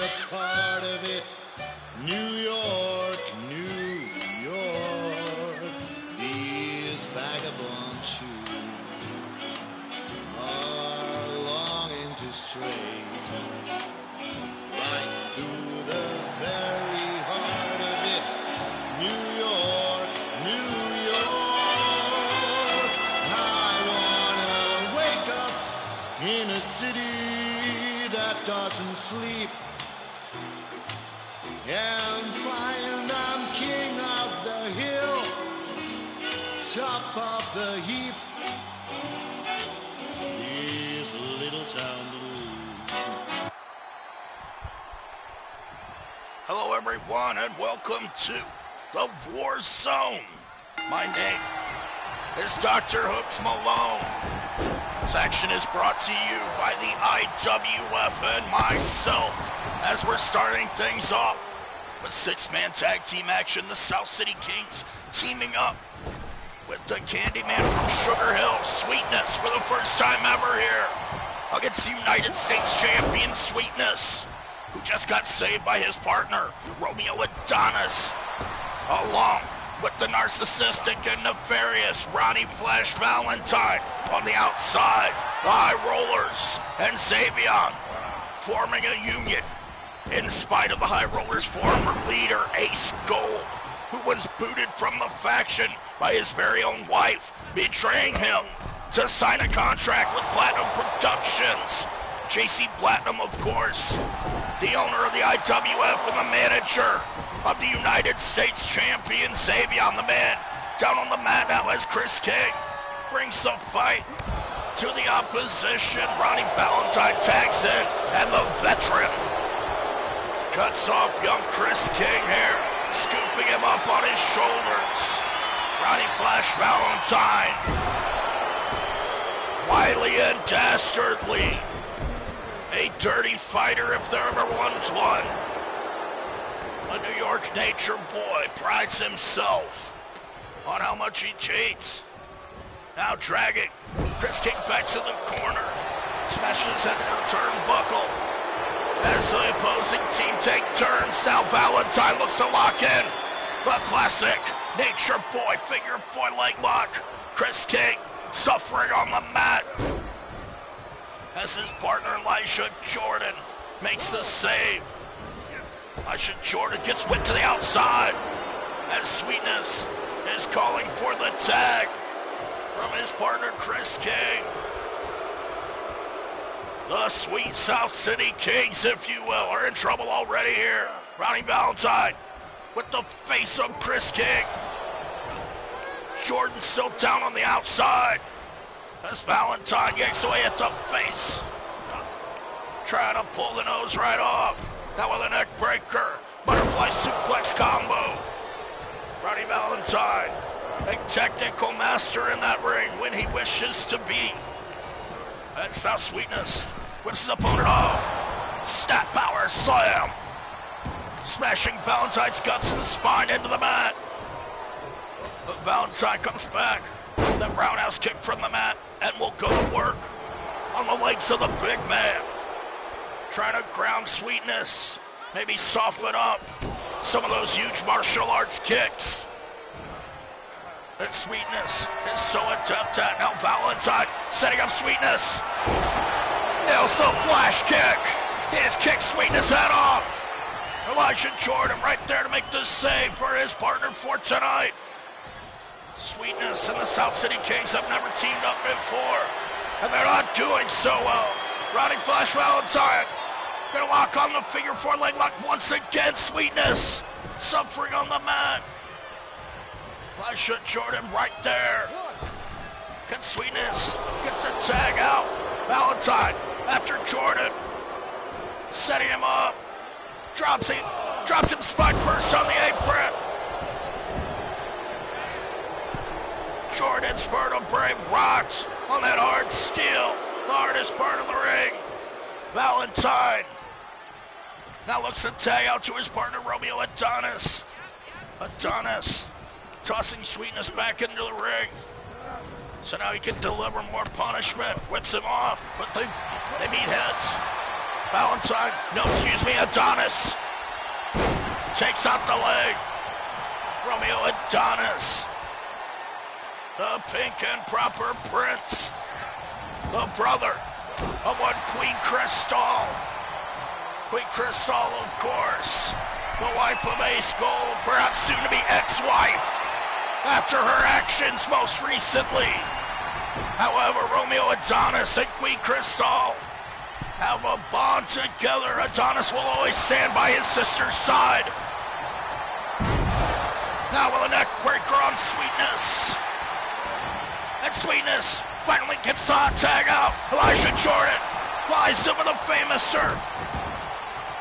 a part of it. New York, New York, these vagabond shoes are longing to stray right through the very heart of it. New York, New York, I wanna wake up in a city that doesn't sleep and find I'm king of the hill, top of the heap. These little town blues. Hello everyone and welcome to the WARZONE. My name is DrHooksMalone. This action is brought to you by the IWF and myself as we're starting things off with six-man tag team action. The South City Kings teaming up with the Candyman from Sugar Hill, Sweetness, for the first time ever here against the United States champion Sweetness, who just got saved by his partner Romeo Adonis, along with the narcissistic and nefarious Ronnie Flash Valentine on the outside. The High Rollers and Xavion forming a union in spite of the High Rollers' former leader, Ace Gold, who was booted from the faction by his very own wife, betraying him to sign a contract with Platinum Productions. JC Platinum, of course, the owner of the IWF and the manager of the United States champion Xavion, the man down on the mat now as Chris King brings the fight to the opposition. Ronnie Valentine tags in, and the veteran cuts off young Chris King here, scooping him up on his shoulders. Ronnie Flash Valentine, wily and dastardly, a dirty fighter if there ever was one. A New York nature boy, prides himself on how much he cheats. Now dragging Chris King back to the corner, smashes his head into the turnbuckle. As the opposing team take turns, now Valentine looks to lock in. The classic nature boy, figure boy leg lock. Chris King suffering on the mat as his partner Elisha Jordan makes the save. Elisha Jordan gets whipped to the outside as Sweetness is calling for the tag from his partner Chris King. The sweet South City Kings, if you will, are in trouble already here. Ronnie Valentine with the face of Chris King. Jordan still down on the outside as Valentine yanks away at the face, trying to pull the nose right off. Now with a neck breaker, butterfly suplex combo. Ronnie Valentine, a technical master in that ring when he wishes to be. That's now Sweetness whips his opponent off. Stat power slam, smashing Valentine's guts to the spine into the mat. But Valentine comes back. That roundhouse kick from the mat, and will go to work on the legs of the big man. Trying to ground Sweetness, maybe soften up some of those huge martial arts kicks that Sweetness is so adept at. Now Valentine setting up Sweetness. Nails the flash kick. He has kicked Sweetness head off. Elisha Jordan right there to make the save for his partner for tonight. Sweetness and the South City Kings have never teamed up before, and they're not doing so well. Ronnie Flash Valentine gonna lock on the figure four leg lock once again. Sweetness suffering on the mat. Elisha Jordan right there. Can Sweetness get the tag out? Valentine after Jordan, setting him up. Drops him spine first on the apron. Jordan's vertebrae rocked on that hard steel, the hardest part of the ring. Valentine now looks to tag out to his partner Romeo Adonis. Adonis tossing Sweetness back into the ring, so now he can deliver more punishment. Whips him off, but they meet heads. Valentine, no, excuse me, Adonis takes out the leg. Romeo Adonis, the pink and proper prince, the brother of one Queen Crystal. Queen Crystal, of course, the wife of Ace Gold, perhaps soon to be ex-wife, after her actions most recently. However, Romeo Adonis and Queen Crystal have a bond together. Adonis will always stand by his sister's side. Now with a neck breaker on Sweetness. And Sweetness finally gets the hot tag out. Elijah Jordan flies him with a famous serve.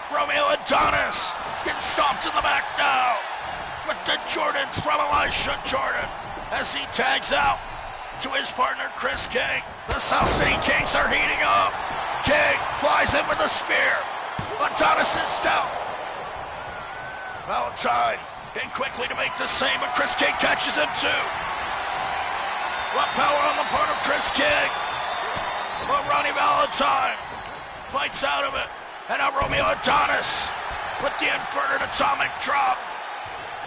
Romeo Adonis gets stomped in the back now with the Jordans from Elijah Jordan as he tags out to his partner Chris King. The South City Kings are heating up. King flies in with a spear. Adonis is down. Valentine in quickly to make the save, but Chris King catches him too. What power on the part of Chris King. But Ronnie Valentine fights out of it. And now Romeo Adonis with the inverted atomic drop.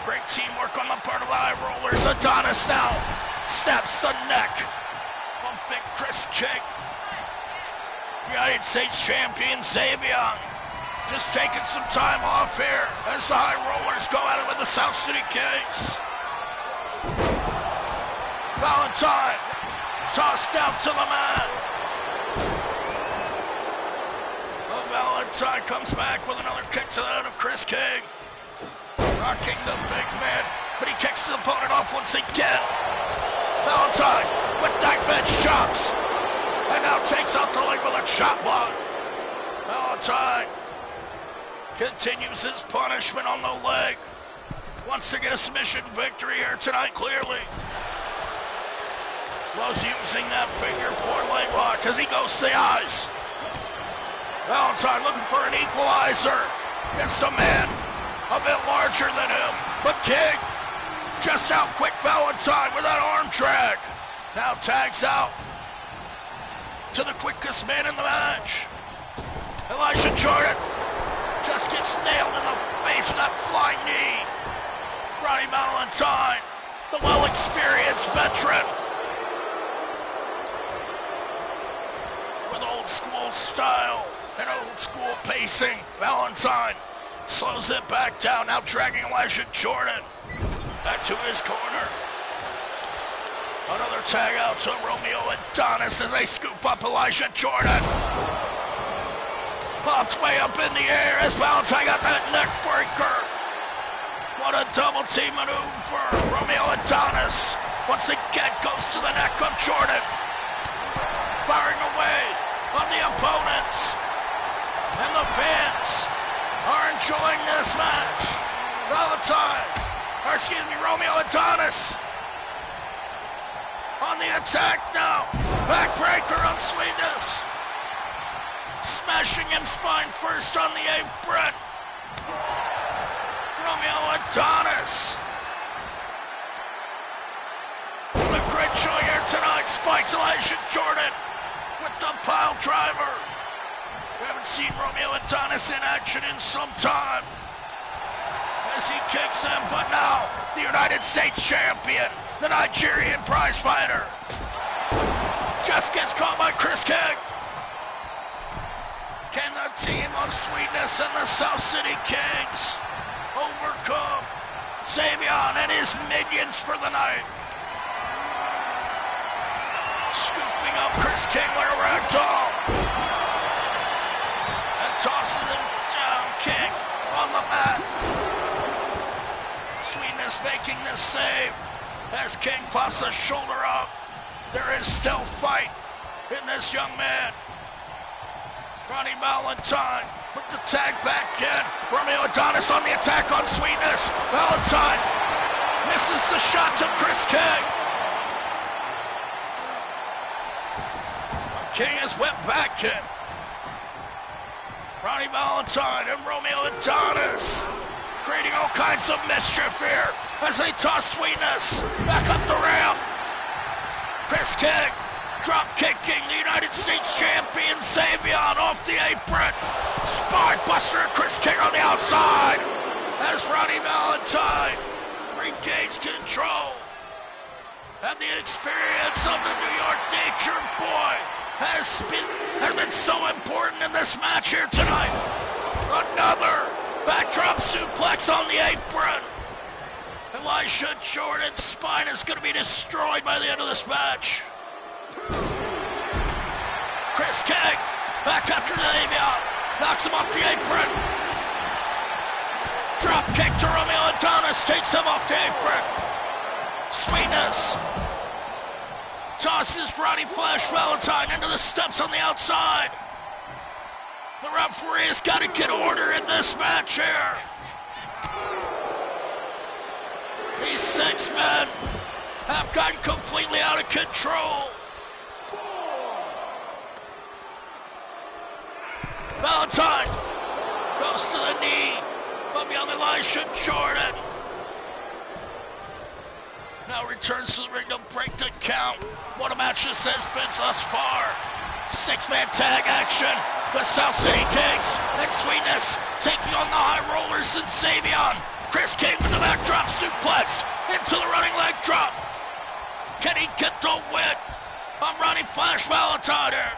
Great teamwork on the part of the High Rollers. Adonis now snaps the neck of big Chris King. United States champion Xavier just taking some time off here as the High Rollers go at it with the South City Kings. Valentine tossed down to the mat. Valentine comes back with another kick to the head of Chris King. Rocking the big man, but he kicks his opponent off once again. Valentine with knife edge chops. And now takes out the leg with a chop block. Valentine continues his punishment on the leg. Wants to get a submission victory here tonight, clearly. Was using that figure 4 leg lock as he goes to the eyes. Valentine looking for an equalizer against a man a bit larger than him. But King just out quick Valentine with that arm drag. Now tags out to the quickest man in the match. Elijah Jordan just gets nailed in the face with that flying knee. Ronnie Valentine, the well-experienced veteran, with old school style and old school pacing. Valentine slows it back down, now dragging Elijah Jordan back to his corner. Another tag out to Romeo Adonis as they scoop up Elijah Jordan. Popped way up in the air as Valentine got that neck breaker. What a double team maneuver. Romeo Adonis once again goes to the neck of Jordan. Firing away on the opponents. And the fans are enjoying this match. Romeo Adonis on the attack now. Backbreaker on Sweetness. Smashing him spine first on the apron. Romeo Adonis. The great show here tonight. Spikes Elijah Jordan with the pile driver. We haven't seen Romeo Adonis in action in some time as he kicks him, but now the United States champion, the Nigerian prize fighter, just gets caught by Chris King. Can the team of Sweetness and the South City Kings overcome Savion and his minions for the night? Scooping up Chris King like a rag doll. And tosses him down, King on the mat. Sweetness making the save as King pops the shoulder up. There is still fight in this young man. Ronnie Valentine with the tag back in. Romeo Adonis on the attack on Sweetness. Valentine misses the shot to Chris King. King is whipped back in. Ronnie Valentine and Romeo Adonis creating all kinds of mischief here as they toss Sweetness back up the ramp. Chris King Drop kicking the United States champion Savion off the apron. Spine buster and Chris King on the outside as Ronnie Valentine regains control. And the experience of the New York Nature Boy has been so important in this match here tonight. Another backdrop suplex on the apron. Elisha Jordan's spine is going to be destroyed by the end of this match. Chris King back after the Avion, knocks him off the apron. Drop kick to Romeo Adonis, takes him off the apron. Sweetness tosses Roddy Flash Valentine into the steps on the outside. The referee has got to get order in this match here. These 6 men have gotten completely out of control. Valentine goes to the knee of young Elisha Jordan. Now returns to the ring to break the count. What a match this has been thus far. 6-man tag action. The South City Kings and Sweetness taking on the High Rollers and Savion. Chris King with the backdrop suplex into the running leg drop. Can he get the win on Ronnie Flash Valentine here?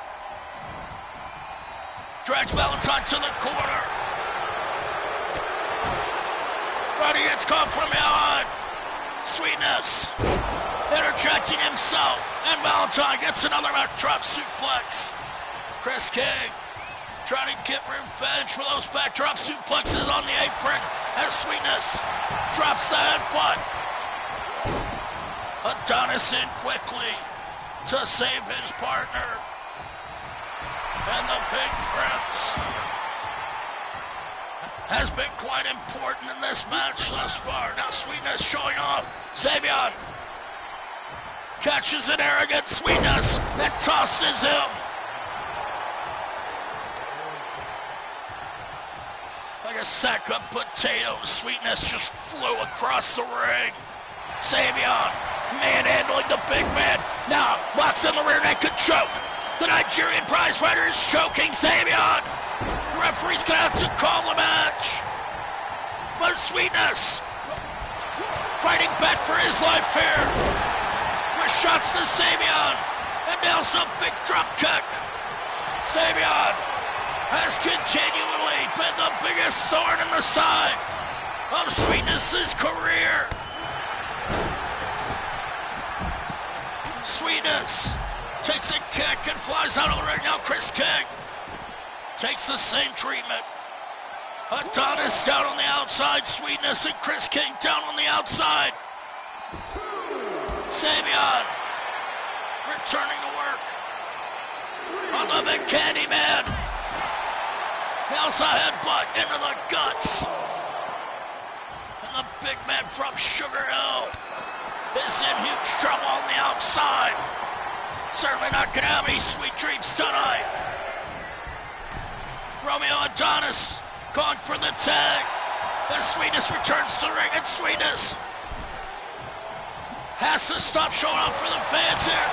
Drags Valentine to the corner. Roddy gets caught from behind. Sweetness interjecting himself, and Valentine gets another backdrop suplex. Chris King trying to get revenge for those backdrop suplexes on the apron, and Sweetness drops the headbutt. Adonis in quickly to save his partner. And the Big Prince has been quite important in this match thus far. Now Sweetness showing off. Savion catches an arrogant Sweetness and tosses him. Like a sack of potatoes, Sweetness just flew across the ring. Savion manhandling the big man. Now locks in the rear naked choke. The Nigerian prizefighter is choking Savion. The referee's gonna have to call the match. But Sweetness fighting back for his life here. With shots to Savion and nails a big drop kick. Savion has continually been the biggest thorn in the side of Sweetness's career. Sweetness takes a kick and flies out of the ring. Now Chris King takes the same treatment. Adonis down on the outside. Sweetness and Chris King down on the outside. Savion returning to work on the big Candyman. Nails a headbutt into the guts. And the big man from Sugar Hill is in huge trouble on the outside. Certainly not going to have any sweet dreams tonight. Romeo Adonis calling for the tag. And Sweetness returns to the ring, and Sweetness has to stop showing up for the fans here.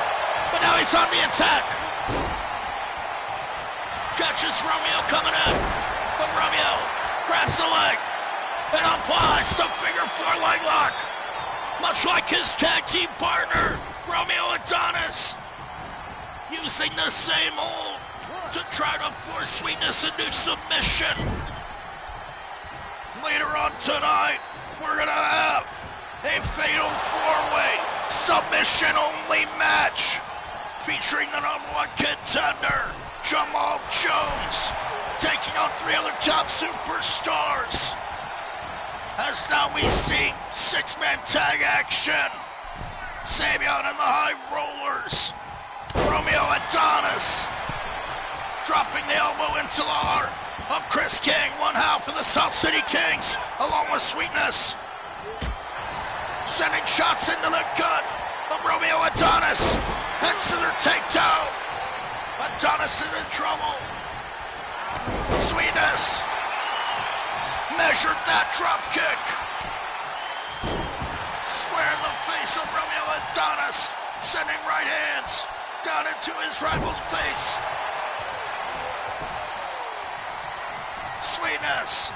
But now he's on the attack. Catches Romeo coming in. But Romeo grabs the leg and applies the figure 4 leg lock. Much like his tag team partner, Romeo Adonis. Using the same hold to try to force Sweetness into submission. Later on tonight, we're going to have a fatal 4-way submission-only match featuring the #1 contender, Jamal Jones, taking on 3 other top superstars. As now we see 6-man tag action. Savion and the High Rollers. Romeo Adonis dropping the elbow into the heart of Chris King, one half of the South City Kings, along with Sweetness. Sending shots into the gut of Romeo Adonis. Head scissor takedown. Adonis is in trouble. Sweetness measured that drop kick. Square in the face of Romeo Adonis, sending right hands down into his rival's face. Sweetness.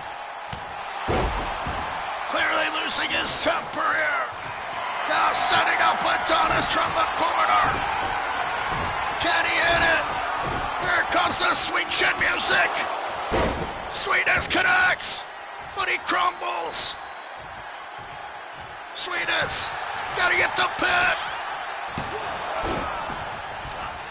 Clearly losing his temper here. Now setting up Adonis from the corner. Can he hit it? Here comes the sweet chin music. Sweetness connects, but he crumbles. Sweetness, gotta get the pin.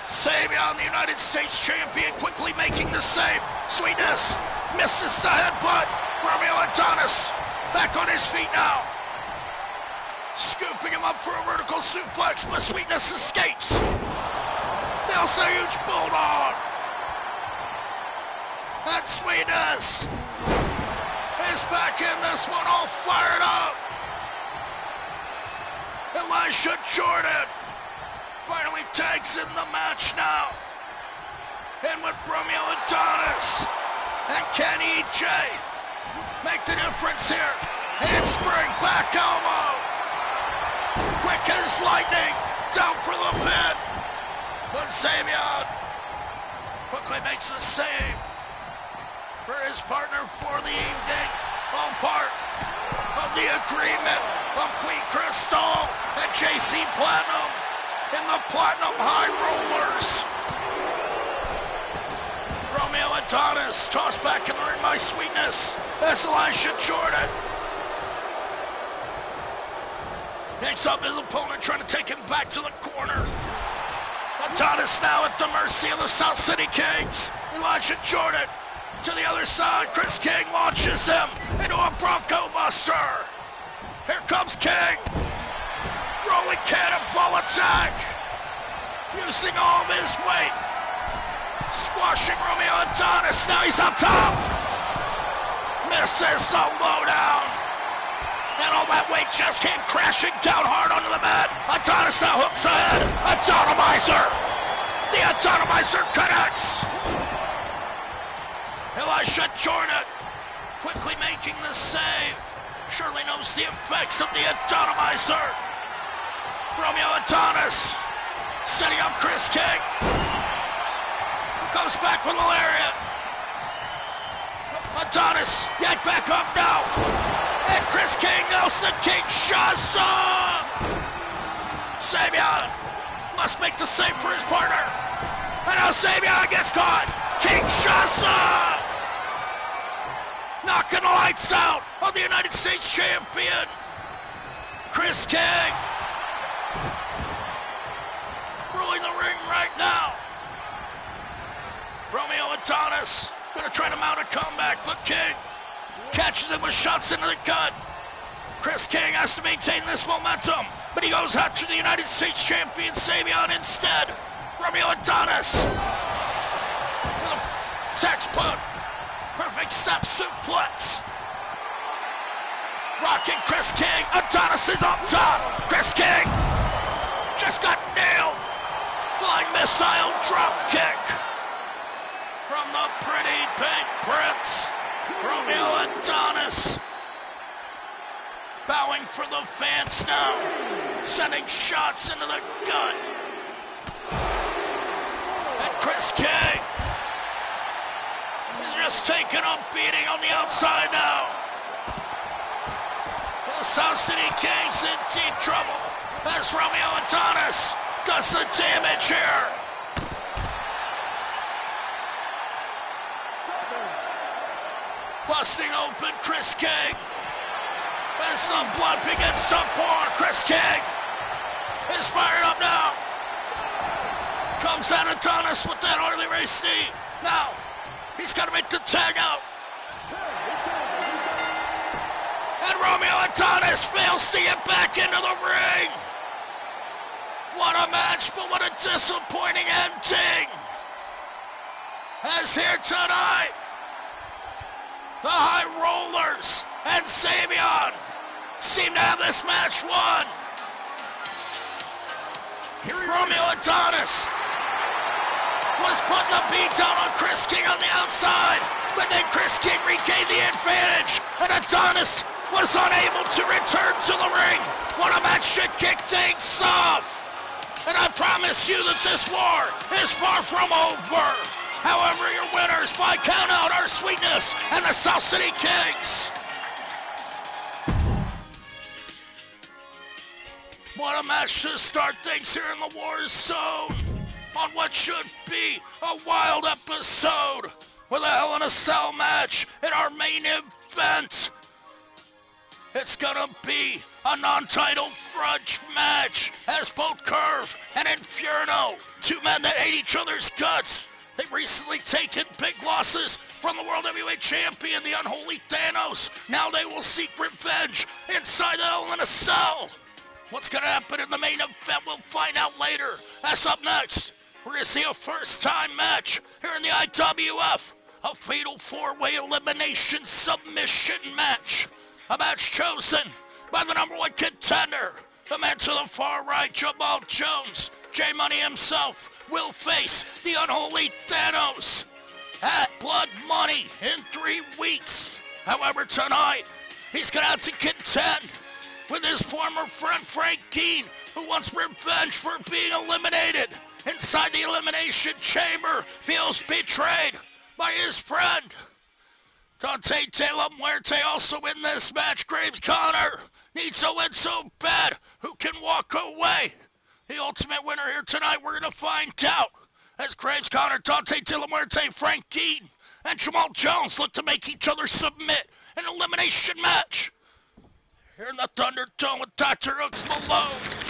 Sabian, the United States champion, quickly making the save. Sweetness misses the headbutt. Romeo Adonis back on his feet now. Scooping him up for a vertical suplex, but Sweetness escapes. There's a huge bulldog. And Sweetness is back in this one, all fired up. Elisha Jordan finally tags in the match now. In with Romeo Adonis. And can EJ make the difference here? Handspring, back elbow. Quick as lightning, down for the pin. But Sabian quickly makes the save for his partner for the evening. All part of the agreement of Queen Crystal and JC Platinum in the Platinum High Rollers. Romeo Adonis tossed back in the ring by Sweetness. That's Elisha Jordan. Picks up his opponent, trying to take him back to the corner. Adonis now at the mercy of the South City Kings. Elijah Jordan to the other side. Chris King launches him into a Bronco Buster. Here comes King. Rolling cannonball attack. Using all of his weight. Squashing Romeo Adonis. Now he's up top. Misses the lowdown. And all that weight just came crashing down hard onto the mat. Adonis now hooks ahead. Atomizer. The Atomizer connects. Elisha Jordan quickly making the save. Surely knows the effects of the Atomizer. Romeo Adonis setting up Chris King. Comes back with a lariat. Adonis yanked back up now. And Chris King, Nelson Kinshasa. Sabian must make the save for his partner. And now Sabian gets caught. Kinshasa knocking the lights out of the United States champion, Chris King. Ruling the ring right now. Romeo Adonis gonna try to mount a comeback, but King catches him with shots into the gut. Chris King has to maintain this momentum, but he goes after the United States champion Sabian instead. Romeo Adonis with a textbook perfect step suplex. Rocking Chris King. Adonis is up top. Chris King just got nailed. Flying missile drop kick from the pretty pink prince, Romeo Adonis. Bowing for the fans now, sending shots into the gut. And Chris King is just taking a beating on the outside now. The South City Kings in deep trouble as Romeo Adonis does the damage here. Busting open Chris King. As the blood begins to pour, Chris King is fired up now. Comes out Adonis with that Harley Race knee. Now, he's got to make the tag out. And Romeo Adonis fails to get back into the ring. What a match, but what a disappointing ending. As here tonight, the High Rollers and Sabian seem to have this match won. Romeo Adonis was putting the beat down on Chris King on the outside, but then Chris King regained the advantage, and Adonis was unable to return to the ring. What a match should kick things off. And I promise you that this war is far from over. However, your winners by count out are Sweetness and the South City Kings. What a match to start things here in the War Zone on what should be a wild episode with a Hell in a Cell match in our main event. It's gonna be a non-title grudge match as both Curve and Inferno, two men that hate each other's guts. They've recently taken big losses from the World Heavyweight Champion, the unholy THAYNOS. Now they will seek revenge inside the Hell in a Cell. What's gonna happen in the main event, we'll find out later. That's up next. We're gonna see a first-time match here in the IWF, a fatal four-way elimination submission match. A match chosen by the #1 contender, the man to the far right, Jamal Jones. J-Money himself will face the unholy THAYNOS at Blood Money in 3 weeks. However, tonight, he's gonna have to contend with his former friend Frank Keane, who wants revenge for being eliminated inside the Elimination Chamber, feels betrayed by his friend. Dante De La Muerte also in this match. Graves Connor needs to win so bad. Who can walk away? The ultimate winner here tonight, we're going to find out. As Graves Connor, Dante De La Muerte, Frank Keane, and Jamal Jones look to make each other submit an elimination match here in the Thunderdome with DrHooksMalone.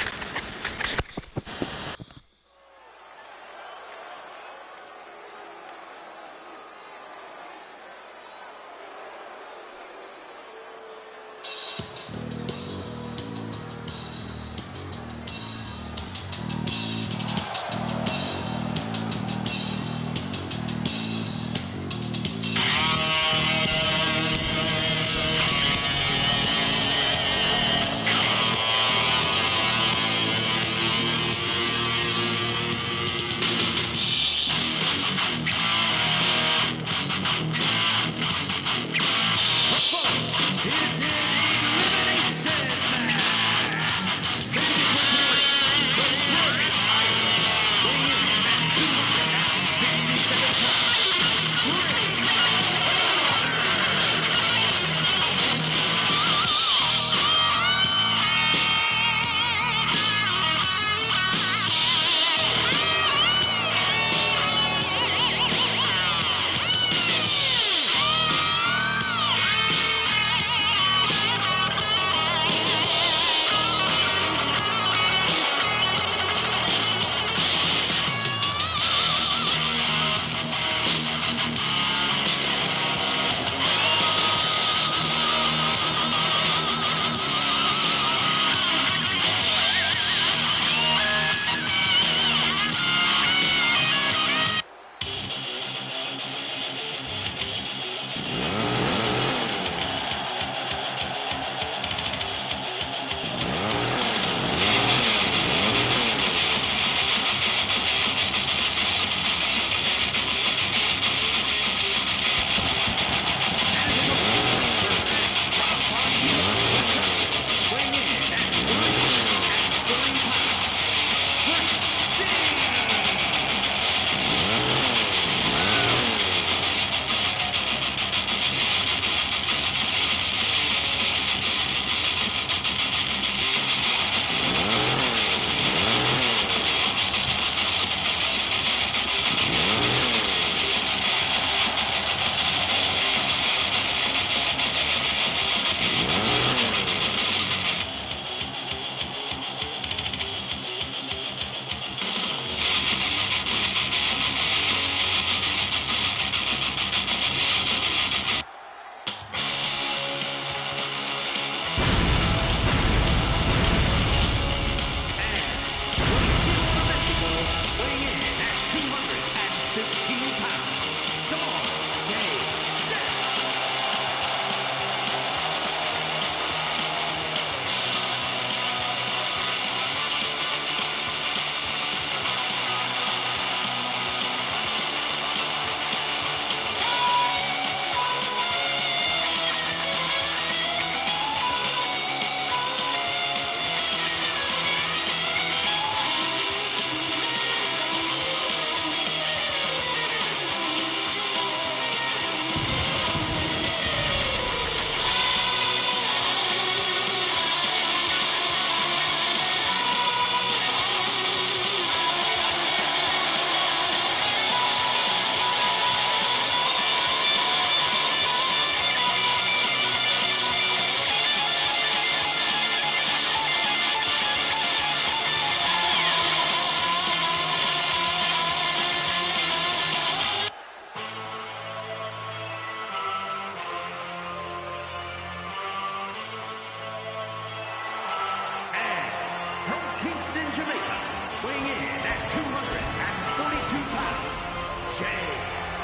Kingston, Jamaica, weighing in at 242 pounds, Jay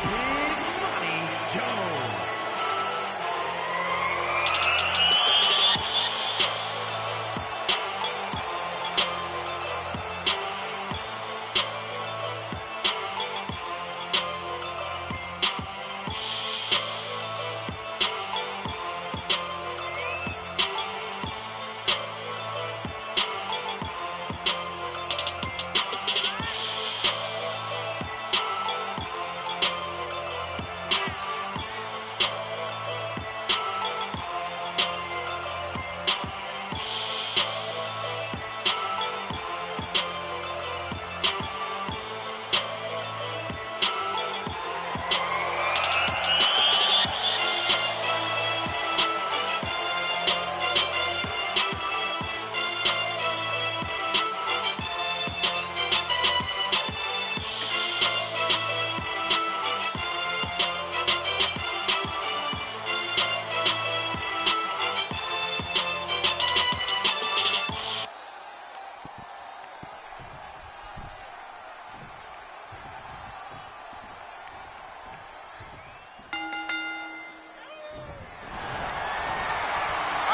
Big Money Jones.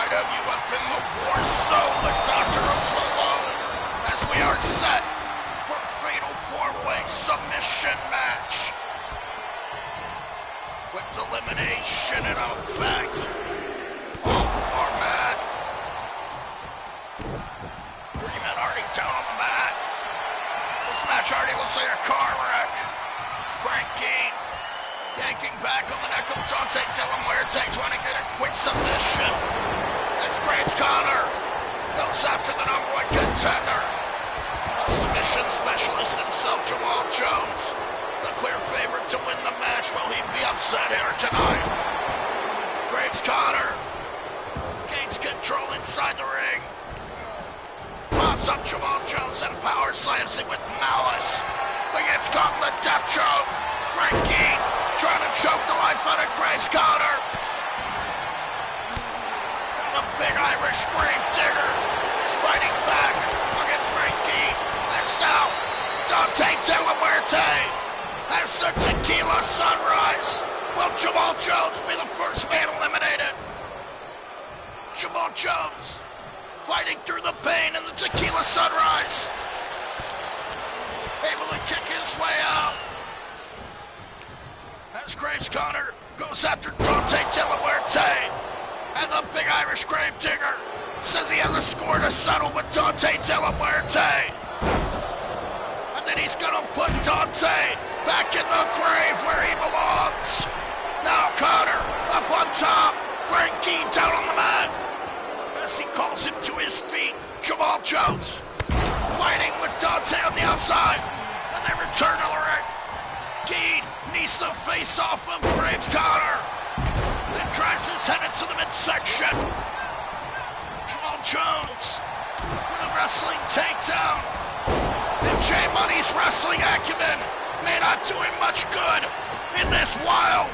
IWF in the WARZONE with DrHooksMalone as we are set for a fatal four-way submission match with elimination in effect. All format. 3 men already down on the mat. This match already looks like a car wreck. Frankie yanking back on the neck of Dante Delamuerte, trying to get a quick submission. As Graves Connor goes after the #1 contender. The submission specialist himself, Jamal Jones, the clear favorite to win the match. Will he be upset here tonight? Graves Connor gains control inside the ring. Pops up Jamal Jones and power slams him with malice. Begins gauntlet death choke. Frankie trying to choke the life out of Graves Connor. And the big Irish grave digger is fighting back against Frankie. As now, Dante Delamuerte has the tequila sunrise. Will Jamal Jones be the first man eliminated? Jamal Jones fighting through the pain in the tequila sunrise. Able to kick his way out. As Graves Connor goes after Dante Delamuerte, and the big Irish grave digger says he has a score to settle with Dante Delamuerte. And then he's gonna put Dante back in the grave where he belongs. Now Connor up on top, Frankie down on the mat. As he calls him to his feet, Jamal Jones fighting with Dante on the outside, and they return to the ring. Gein knees the face off of Graves Connor and drives his head into the midsection. Jamal Jones with a wrestling takedown. And J Money's wrestling acumen may not do him much good in this wild,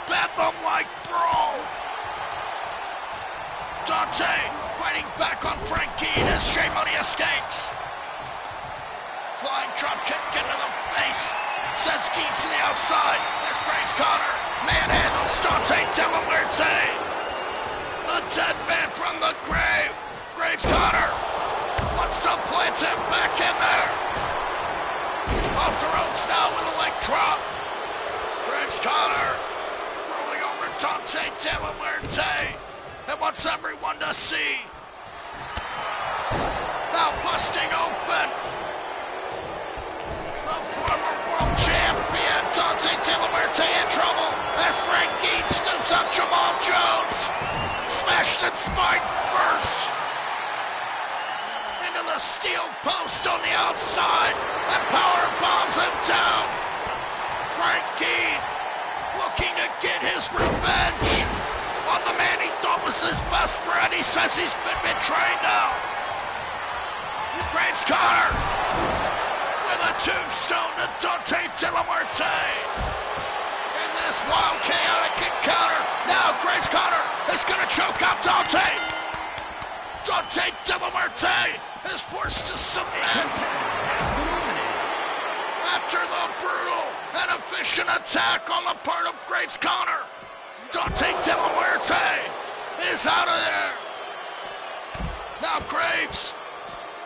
bedlam-like brawl. Dante fighting back on Frankie as J Money escapes. Flying drop kick into the face. Sends Gein to the outside as Graves Connor manhandles Dante Delamuerte. The dead man from the grave. Graves Connor wants to plant him back in there. Off the ropes now with a leg drop. Graves Connor rolling over Dante Delamuerte and wants everyone to see. Now busting open. The former world champion Dante Delamuerte in trouble as Frankie scoops up Jamal Jones. Smashed in spine first. Into the steel post on the outside and power bombs him down. Frankie looking to get his revenge on the man he thought was his best friend. He says he's been betrayed now. Graves Connor with a tombstone to Dante Delamuerte. In this wild, chaotic encounter, now Graves Connor is going to choke out Dante. Dante Delamuerte is forced to submit. After the brutal and efficient attack on the part of Graves' Connor, Dante De La Muerte is out of there. Now Graves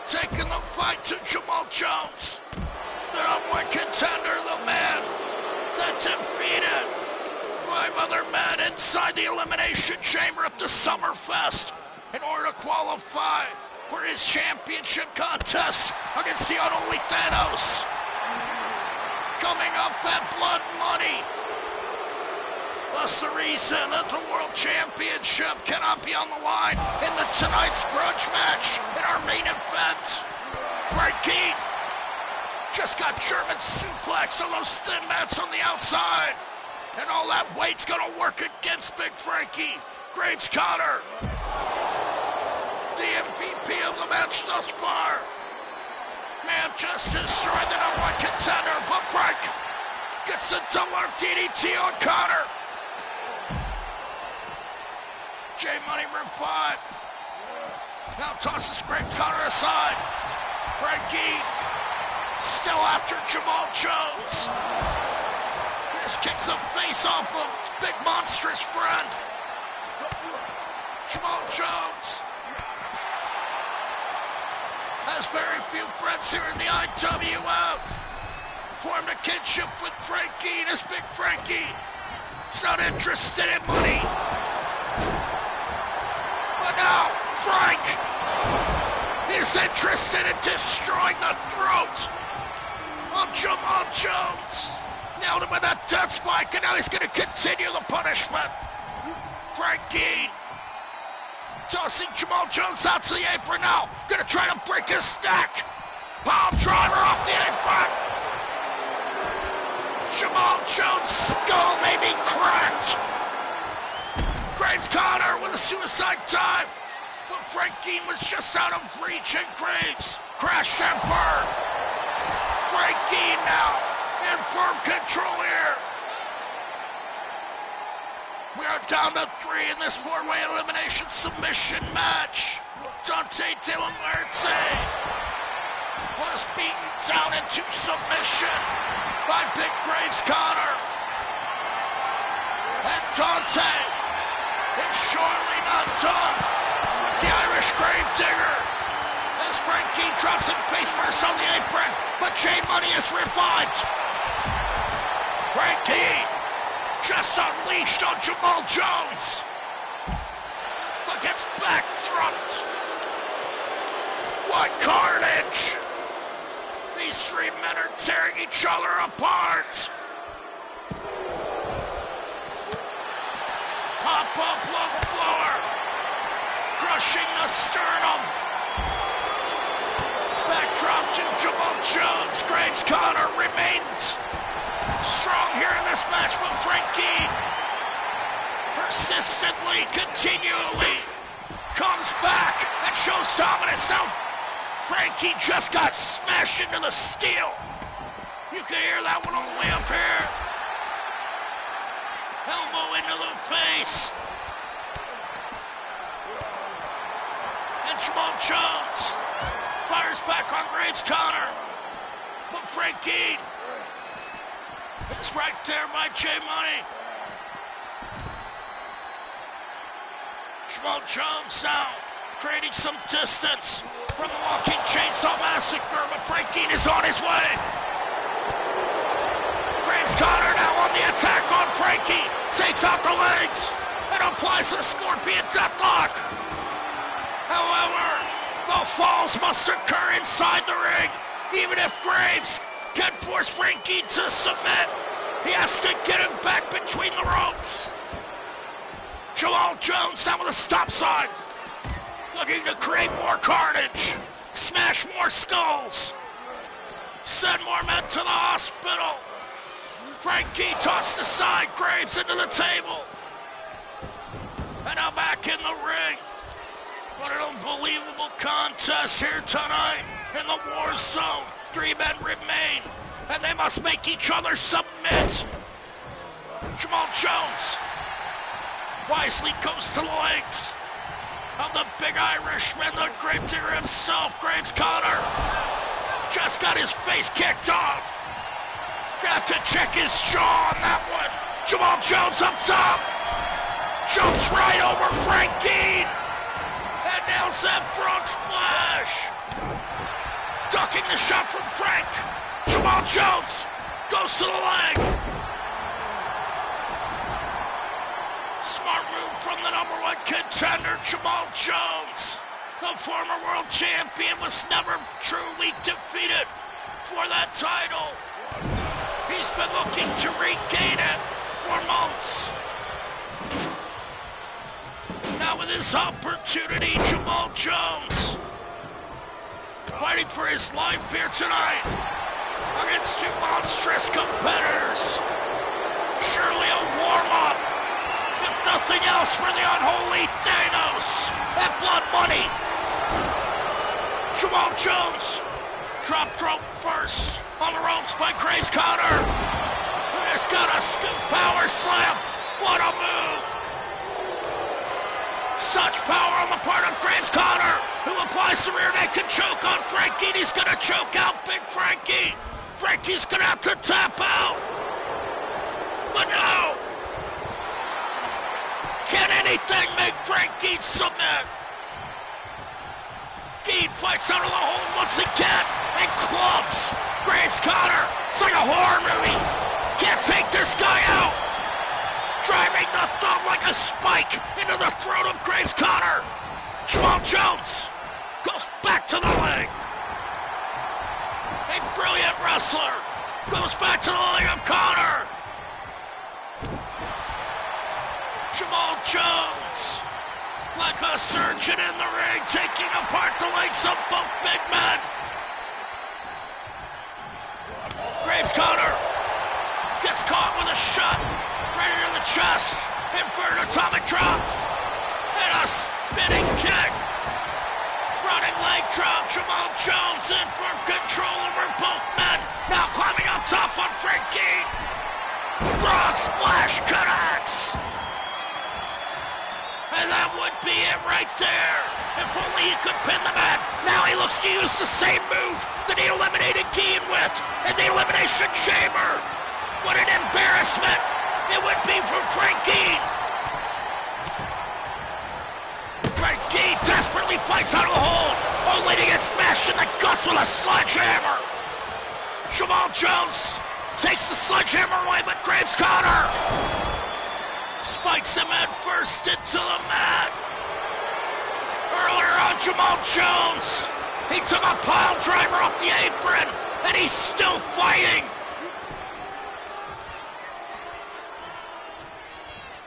taking the fight to Jamal Jones, the number one contender, the man that defeated 5 other men inside the Elimination Chamber at the Summerfest in order to qualify for his championship contest against the unholy THAYNOS. Coming up at Blood Money. Thus the reason that the World Championship cannot be on the line in tonight's grudge match in our main event. Frankie just got German suplex on those thin mats on the outside. And all that weight's gonna work against Big Frankie. Graves' Connor, the MVP of the match thus far. Man just destroyed the number one contender, but Frank gets the double arm DDT on Connor. J Money Room 5. Now tosses Graves' Connor aside. Frankie still after Jamal Jones. Just kicks the face off of his big monstrous friend. Jamal Jones has very few friends here in the IWF. Formed a kinship with Frankie, and his Big Frankie is not interested in money. But now, Frank is interested in destroying the throat of Jamal Jones. Nailed him with that death spike, and now he's going to continue the punishment. Frankie tossing Jamal Jones out to the apron now. Going to try to break his stack. Palm driver off the apron. Jamal Jones' skull may be cracked. Graves' Connor with a suicide dive. But Frankie was just out of reach, and Graves crashed and burned. Frankie now in firm control here. We are down to 3 in this 4-way elimination submission match. Dante De La Muerte was beaten down into submission by Big Graves' Connor. And Dante is surely not done with the Irish Gravedigger as Frankie drops him face first on the apron, but J Money is revived. Frankie just unleashed on Jamal Jones, but gets back dropped. What carnage! These 3 men are tearing each other apart. Pop-up low blower, crushing the sternum. Backdrop to Jamal Jones. Graves' Connor remains strong here in this match, but Frankie persistently, continually comes back and shows dominance. Now Frankie just got smashed into the steel. You can hear that one all the way up here. Elbow into the face. And Jamal Jones fires back on Graves' Connor. But Frankie is right there by J Money. Jamal Jones now creating some distance from the Walking Chainsaw Massacre, but Frankie is on his way. Graves' Connor now on the attack on Frankie. Takes out the legs and applies the Scorpion Deathlock. However, the falls must occur inside the ring. Even if Graves can force Frankie to submit, he has to get him back between the ropes. Jamal Jones now with a stop sign, looking to create more carnage, smash more skulls, send more men to the hospital. Frankie tossed aside, Graves into the table. And now back in the ring. What an unbelievable contest here tonight in the war zone. 3 men remain, and they must make each other submit. Jamal Jones wisely goes to the legs of the big Irishman, the Gravedigger himself, Graves Connor. Just got his face kicked off. Got to check his jaw on that one. Jamal Jones up top. Jumps right over Frank Dean. And nails that frog splash. Ducking the shot from Frank. Jamal Jones goes to the leg. Smart move from the #1 contender, Jamal Jones. The former world champion was never truly defeated for that title. He's been looking to regain it for months. Now with his opportunity, Jamal Jones fighting for his life here tonight against two monstrous competitors. Surely a warm-up, if nothing else, for the unholy THAYNOS at Blood Money. Jamal Jones, drop rope first on the ropes by Graves Connor. And he's got a scoop power slam. What a move! Such power on the part of Graves Connor, who applies the rear naked choke on Frankie. He's gonna choke out Big Frankie. Frankie's gonna have to tap out. But no! Can anything make Frankie submit? Dean fights out of the hole once again and clubs Graves Connor. It's like a horror movie. Can't take this guy out. Driving the thumb like a spike into the throat of Graves Connor. Jamal Jones goes back to the leg. A brilliant wrestler goes back to the leg of Connor. Jamal Jones, like a surgeon in the ring, taking apart the legs of both big men. Graves Connor gets caught with a shot right into the chest. Inverted atomic drop. And a spinning kick. Running leg drop. Jamal Jones in for control over both men. Now climbing on top on Frankie. Frog splash connects. And that would be it right there. If only he could pin the man. Now he looks to use the same move that he eliminated Geen with in the Elimination Chamber. What an embarrassment it would be for Frank Geen. Frank Geen desperately fights out of the hold, only to get smashed in the guts with a sledgehammer. Jamal Jones takes the sledgehammer away, but Graves Connor spikes him head first into the mat. Earlier on, Jamal Jones, he took a pile driver off the apron, and he's still fighting.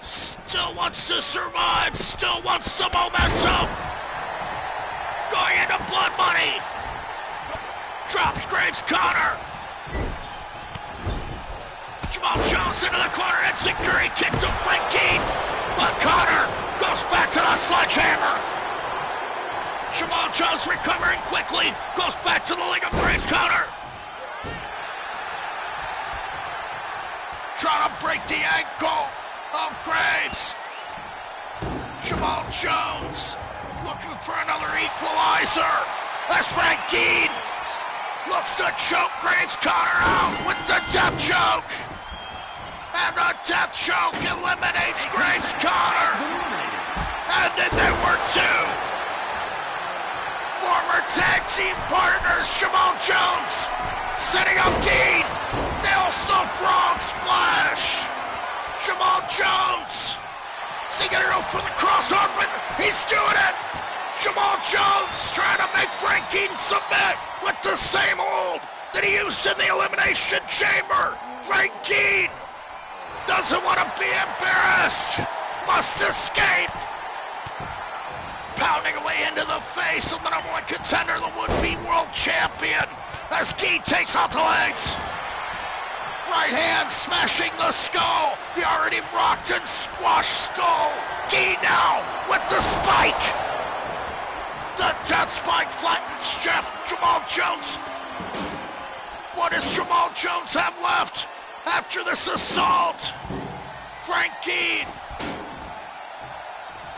Still wants to survive, still wants the momentum. Going into Blood Money. Drops Graves Connor. Jamal Jones into the corner, and Security kick to Frank Geen. But Connor goes back to the sledgehammer. Jamal Jones recovering quickly, goes back to the leg of Graves Connor. Trying to break the ankle of Graves. Jamal Jones looking for another equalizer as Frank Geen looks to choke Graves Connor out with the death choke. And the death choke eliminates Graves Connor. And then there were two former tag team partners. Jamal Jones setting up Geen, nails the frog splash. Jamal Jones, is he gonna go for the crossover? He's doing it. Jamal Jones trying to make Frank Geen submit with the same hold that he used in the Elimination Chamber. Frank Geen doesn't want to be embarrassed, must escape. Pounding away into the face of the #1 contender, the would-be world champion, as Geen takes out the legs. Right hand smashing the skull, the already rocked and squashed skull. Geen now with the spike. The death spike flattens Jamal Jones. What does Jamal Jones have left after this assault? Frank Geen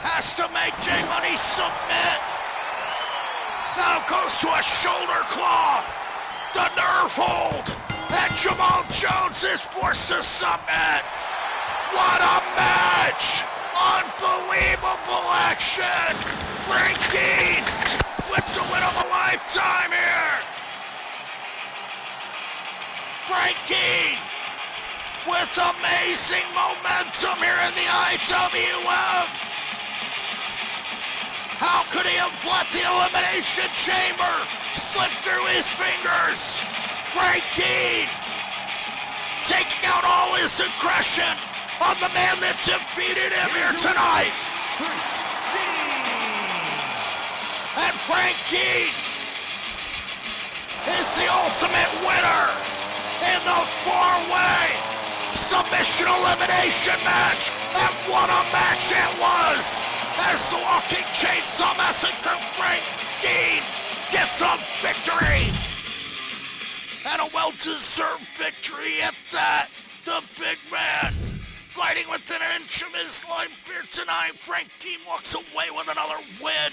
has to make J-Money submit. Now goes to a shoulder claw. The nerve hold. And Jamal Jones is forced to submit. What a match. Unbelievable action. Frank Dean with the win of a lifetime here. Frank Dean with amazing momentum here in the IWF. How could he have let the Elimination Chamber slip through his fingers? Frank Dean taking out all his aggression on the man that defeated him here tonight. And Frank Dean is the ultimate winner in the four-way submission elimination match. And what a match it was! As the Walking Chainsaw Massacre, Frank Dean gets a victory! And a well-deserved victory at that. The big man fighting within an inch of his life here tonight. Frank Dean walks away with another win.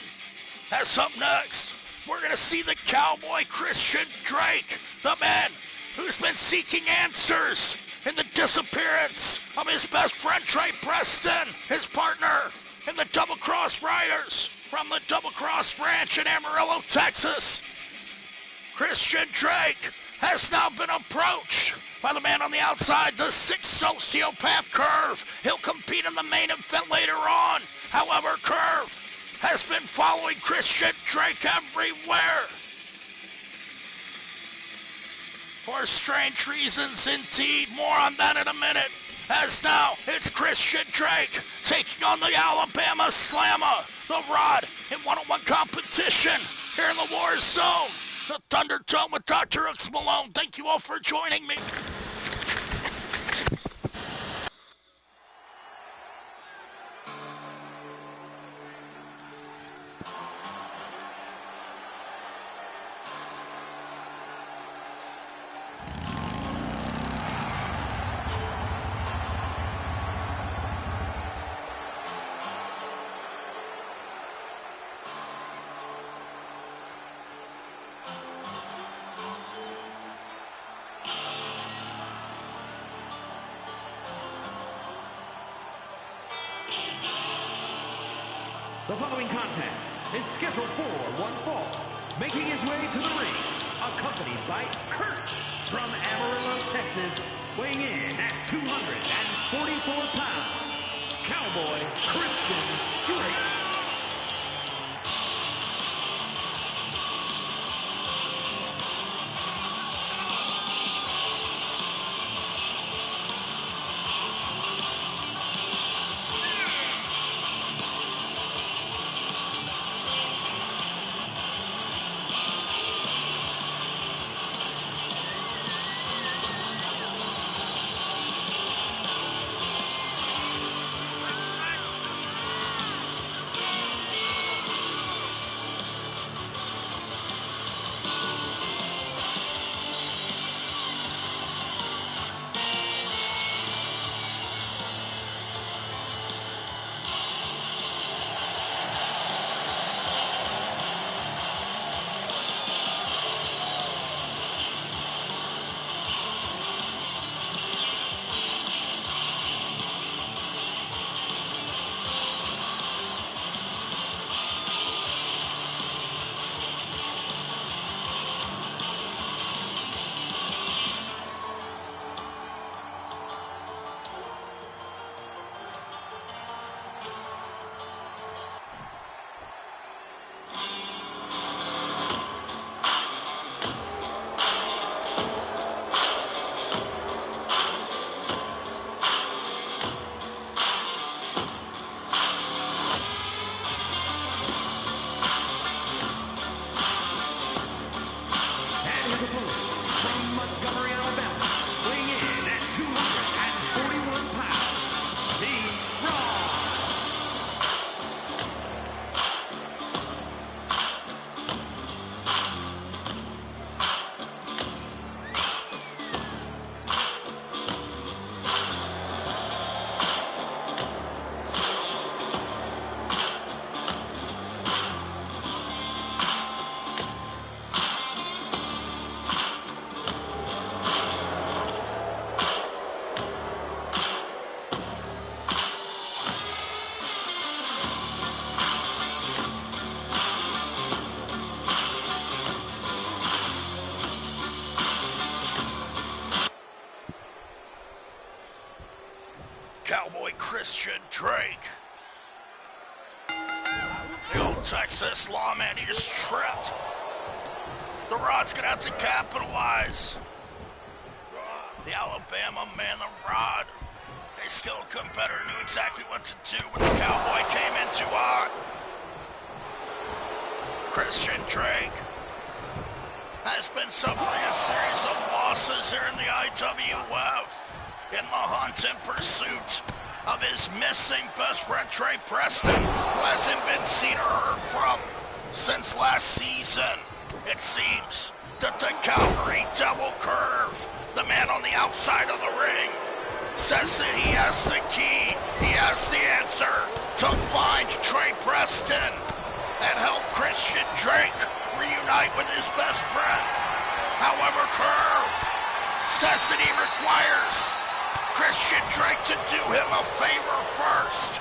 As up next, we're going to see the Cowboy Christian Drake, the man who's been seeking answers in the disappearance of his best friend Trey Preston, his partner in the Double Cross Riders from the Double Cross Ranch in Amarillo, Texas. Christian Drake has now been approached by the man on the outside, the 6 sociopath Curve. He'll compete in the main event later on. However, Curve has been following Christian Drake everywhere. For strange reasons indeed. More on that in a minute. As now, it's Christian Drake taking on the Alabama Slammer, the Rod, in one-on-one competition here in the War Zone. The Thunderdome with DrHooksMalone. Thank you all for joining me. The following contest is scheduled for one fall. Making his way to the ring, accompanied by Kurt from Amarillo, Texas, weighing in at 244 pounds, Cowboy Christian Drake. Texas lawman, he is tripped. The Rod's gonna have to capitalize. The Alabama man, the Rod, a skilled competitor, knew exactly what to do when the Cowboy came in too hot. Christian Drake has been suffering a series of losses here in the IWF in the hunt and pursuit of his missing best friend Trey Preston, who hasn't been seen or heard from since last season. It seems that the Calgary Devil Curve, the man on the outside of the ring, says that he has the key, he has the answer to find Trey Preston and help Christian Drake reunite with his best friend. However, Curve says that he requires Christian Drake to do him a favor first.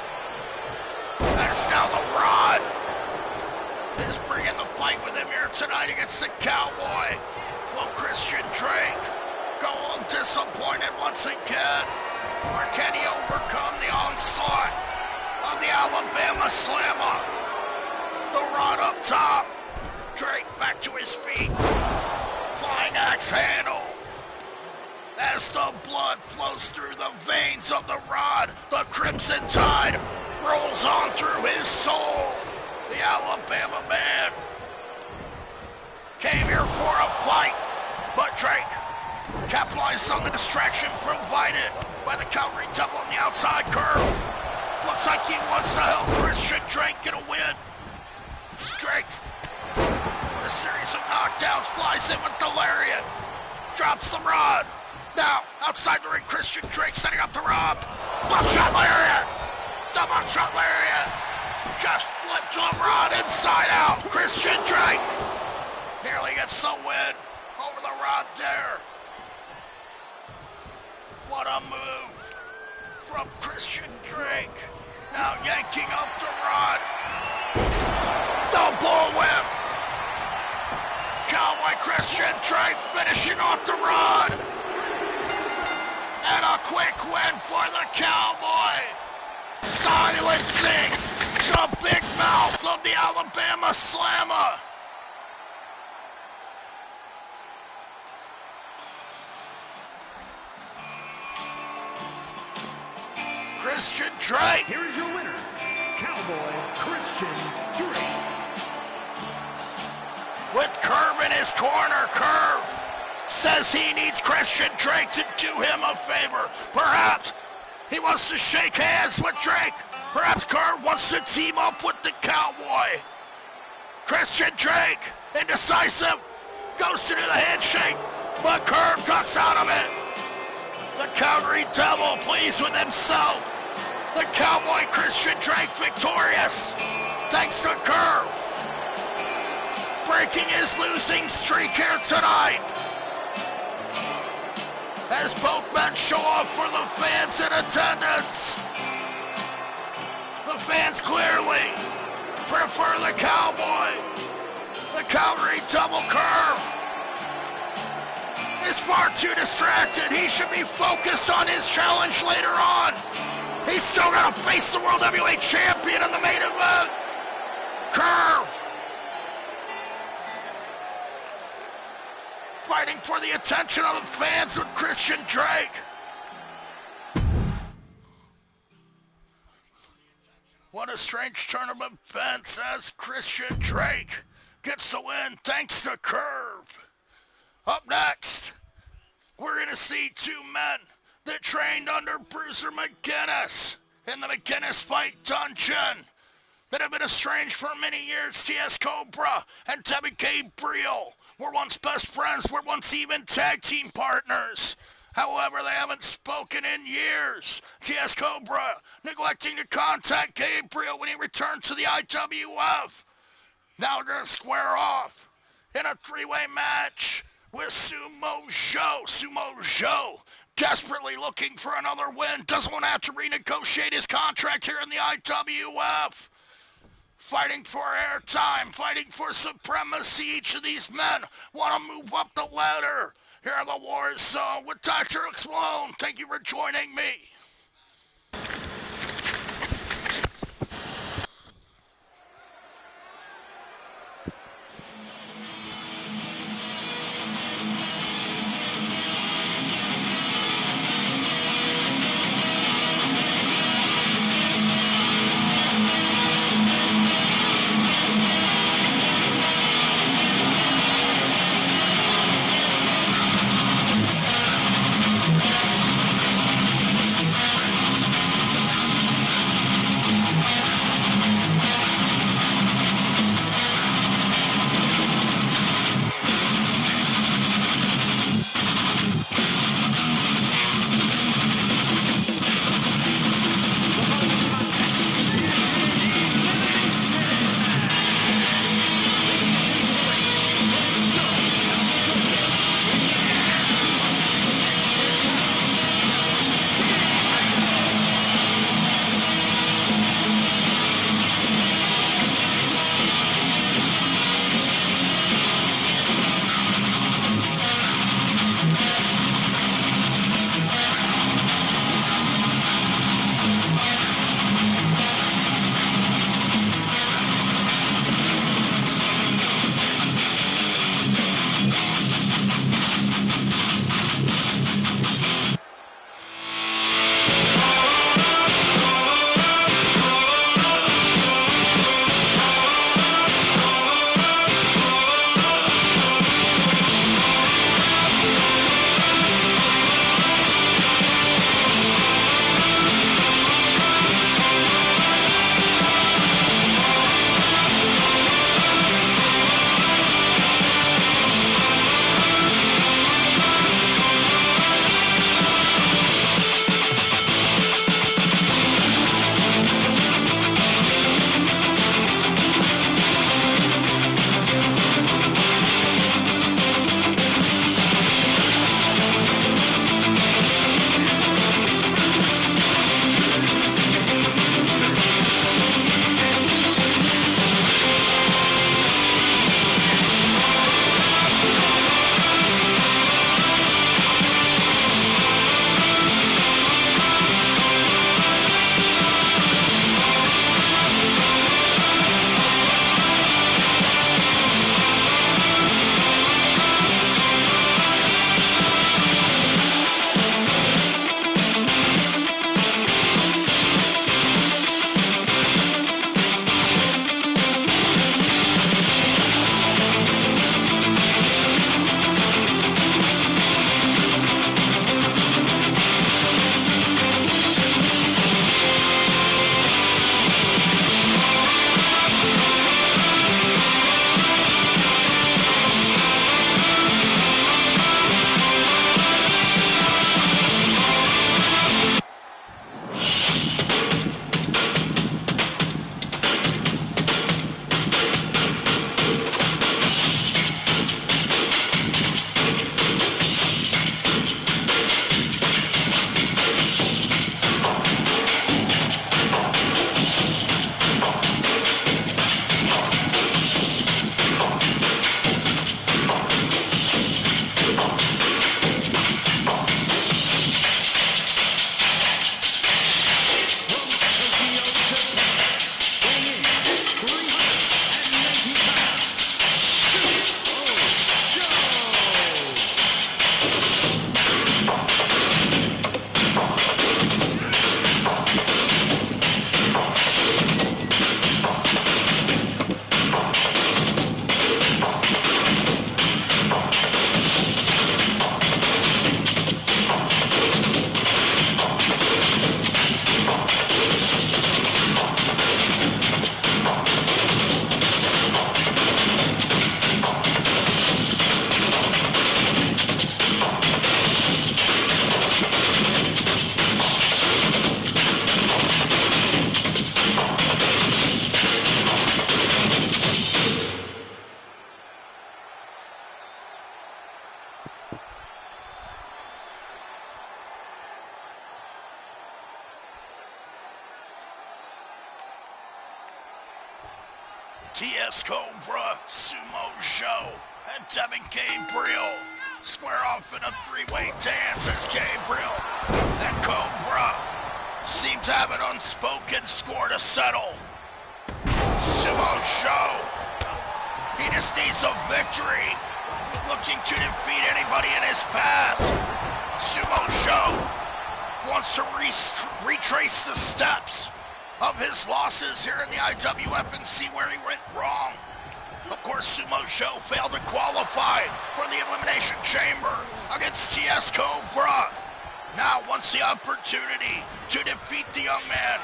As now the Rod is bringing the fight with him here tonight against the Cowboy. Will Christian Drake go home disappointed once again? Or can he overcome the onslaught of the Alabama Slammer? The Rod up top. Drake back to his feet. Flying axe handle. As the blood flows through the veins of the Rod, the Crimson Tide rolls on through his soul. The Alabama man came here for a fight, but Drake capitalized on the distraction provided by the Calgary Devil on the outside curve. Looks like he wants to help Christian Drake get a win. Drake, with a series of knockdowns, flies in with the lariat, drops the Rod. Now, outside the ring, Christian Drake setting up the Rod. Buckshot lariat! The buckshot lariat! Just flipped to a Rod inside out. Christian Drake nearly gets the win over the Rod there. What a move from Christian Drake. Now yanking up the Rod. The bullwhip. Cowboy Christian Drake finishing off the Rod. And a quick win for the Cowboy. Silencing the big mouth of the Alabama Slammer. Christian Drake. Here is your winner, Cowboy Christian Drake. With Curve in his corner, Curve says he needs Christian Drake to do him a favor. Perhaps he wants to shake hands with Drake. Perhaps Curve wants to team up with the Cowboy. Christian Drake, indecisive, goes to do the handshake, but Curve ducks out of it. The Calgary Devil pleased with himself. The Cowboy Christian Drake victorious, thanks to Curve, breaking his losing streak here tonight. As both men show off for the fans in attendance. The fans clearly prefer the Cowboy. The Calgary Devil Curve is far too distracted. He should be focused on his challenge later on. He's still got to face the World Heavyweight Champion in the main event. Curve fighting for the attention of the fans with Christian Drake. What a strange turn of events as Christian Drake gets the win thanks to Curve. Up next, we're going to see two men that trained under Bruiser McGinnis in the McGinnis Fight Dungeon that have been estranged for many years. TS Cobra and Debbie Gabriel were once best friends, were once even tag team partners. However, they haven't spoken in years. TS Cobra neglecting to contact Gabriel when he returned to the IWF. Now they're going to square off in a three-way match with Sumo Joe. Sumo Joe desperately looking for another win. Doesn't want to have to renegotiate his contract here in the IWF. Fighting for airtime, fighting for supremacy. Each of these men want to move up the ladder here in the Warzone with DrHooksMalone. Thank you for joining me. TS Cobra, Sumo Joe, and Devin Gabriel square off in a three-way dance as Gabriel and Cobra seem to have an unspoken score to settle. Sumo Joe, he just needs a victory, looking to defeat anybody in his path. Sumo Joe wants to retrace the steps of his losses here in the IWF and see where he went wrong. Of course, Sumo Joe failed to qualify for the Elimination Chamber against TS Cobra. Now wants the opportunity to defeat the young man.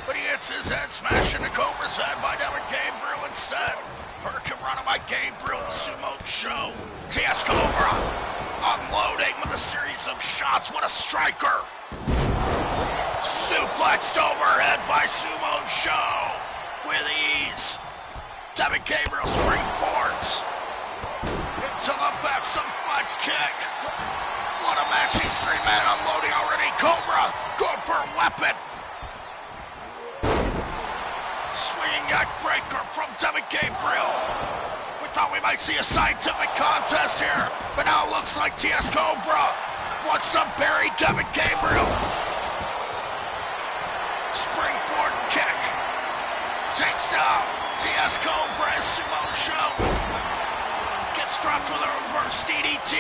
But he gets his head smashed into Cobra's head by Devin Gabriel instead. Hurricane Rana by Gabriel, Sumo Joe. TS Cobra unloading with a series of shots. What a striker. Suplexed overhead by Sumo Joe with ease. Devin Gabriel springboards into the back, some butt kick. What a match, these three men unloading already. Cobra going for a weapon. Swinging neck breaker from Devin Gabriel. We thought we might see a scientific contest here, but now it looks like TS Cobra wants to bury Devin Gabriel. Springboard kick. Takes down TS Cobra as Sumo Joe gets dropped with a reverse DDT.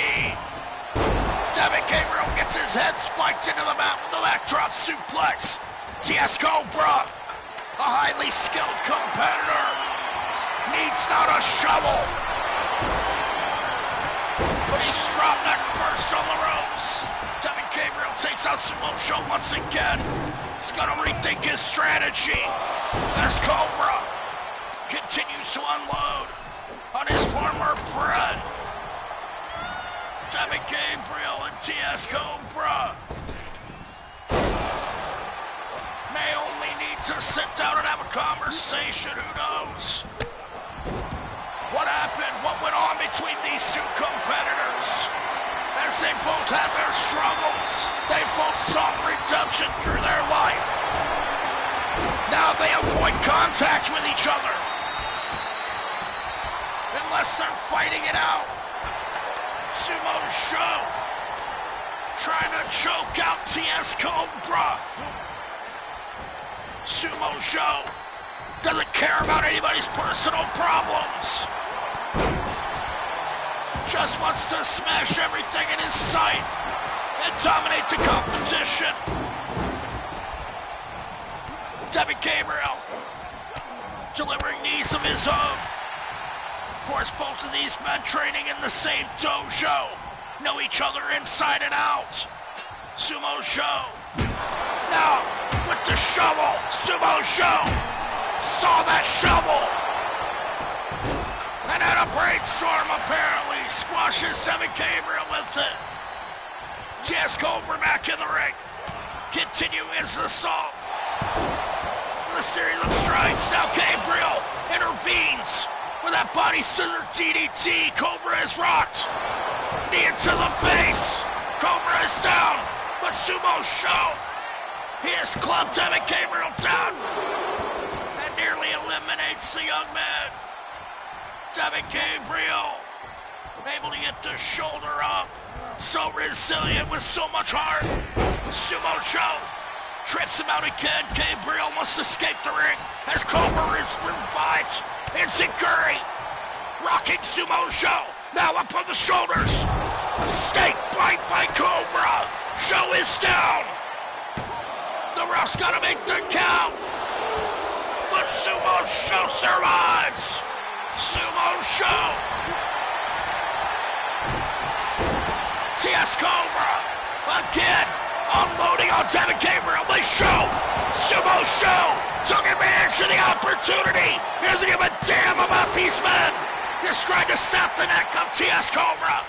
Devin Gabriel gets his head spiked into the mat with a backdrop suplex. TS Cobra, a highly skilled competitor, needs not a shovel. But he's dropped neck first on the ropes. Devin Gabriel takes out Sumo Joe once again. He's gonna rethink his strategy as Cobra continues to unload on his former friend. Devin Gabriel and TS Cobra may only need to sit down and have a conversation, who knows? What happened? What went on between these two competitors? As they both had their struggles, they both sought redemption through their life. Now they avoid contact with each other, unless they're fighting it out. Sumo Joe trying to choke out TS Cobra. Sumo Joe doesn't care about anybody's personal problems. Just wants to smash everything in his sight and dominate the competition. Devin Gabriel delivering knees of his own. Of course, both of these men training in the same dojo know each other inside and out. Sumo Joe now with the shovel. Sumo Joe saw that shovel and had a brainstorm apparently. Squashes Devin Gabriel with it. TS Cobra back in the ring. Continuing his assault with a series of strikes. Now Gabriel intervenes with that body scissor DDT. Cobra is rocked. Knee into the face. Cobra is down. But Sumo Joe, he has clubbed Devin Gabriel down and nearly eliminates the young man. Devin Gabriel able to get the shoulder up. So resilient with so much heart. Sumo Joe trips him out again. Gabriel must escape the ring as Cobra is revived. Enziguri rocking Sumo Joe. Now up on the shoulders. Snake bite by Cobra. Joe is down. The ref's gotta make the count. But Sumo Joe survives. Sumo Joe. TS Cobra again unloading on Devin Gabriel. They show Sumo Joe took advantage of the opportunity. He doesn't give a damn about these men. He's trying to snap the neck of TS Cobra.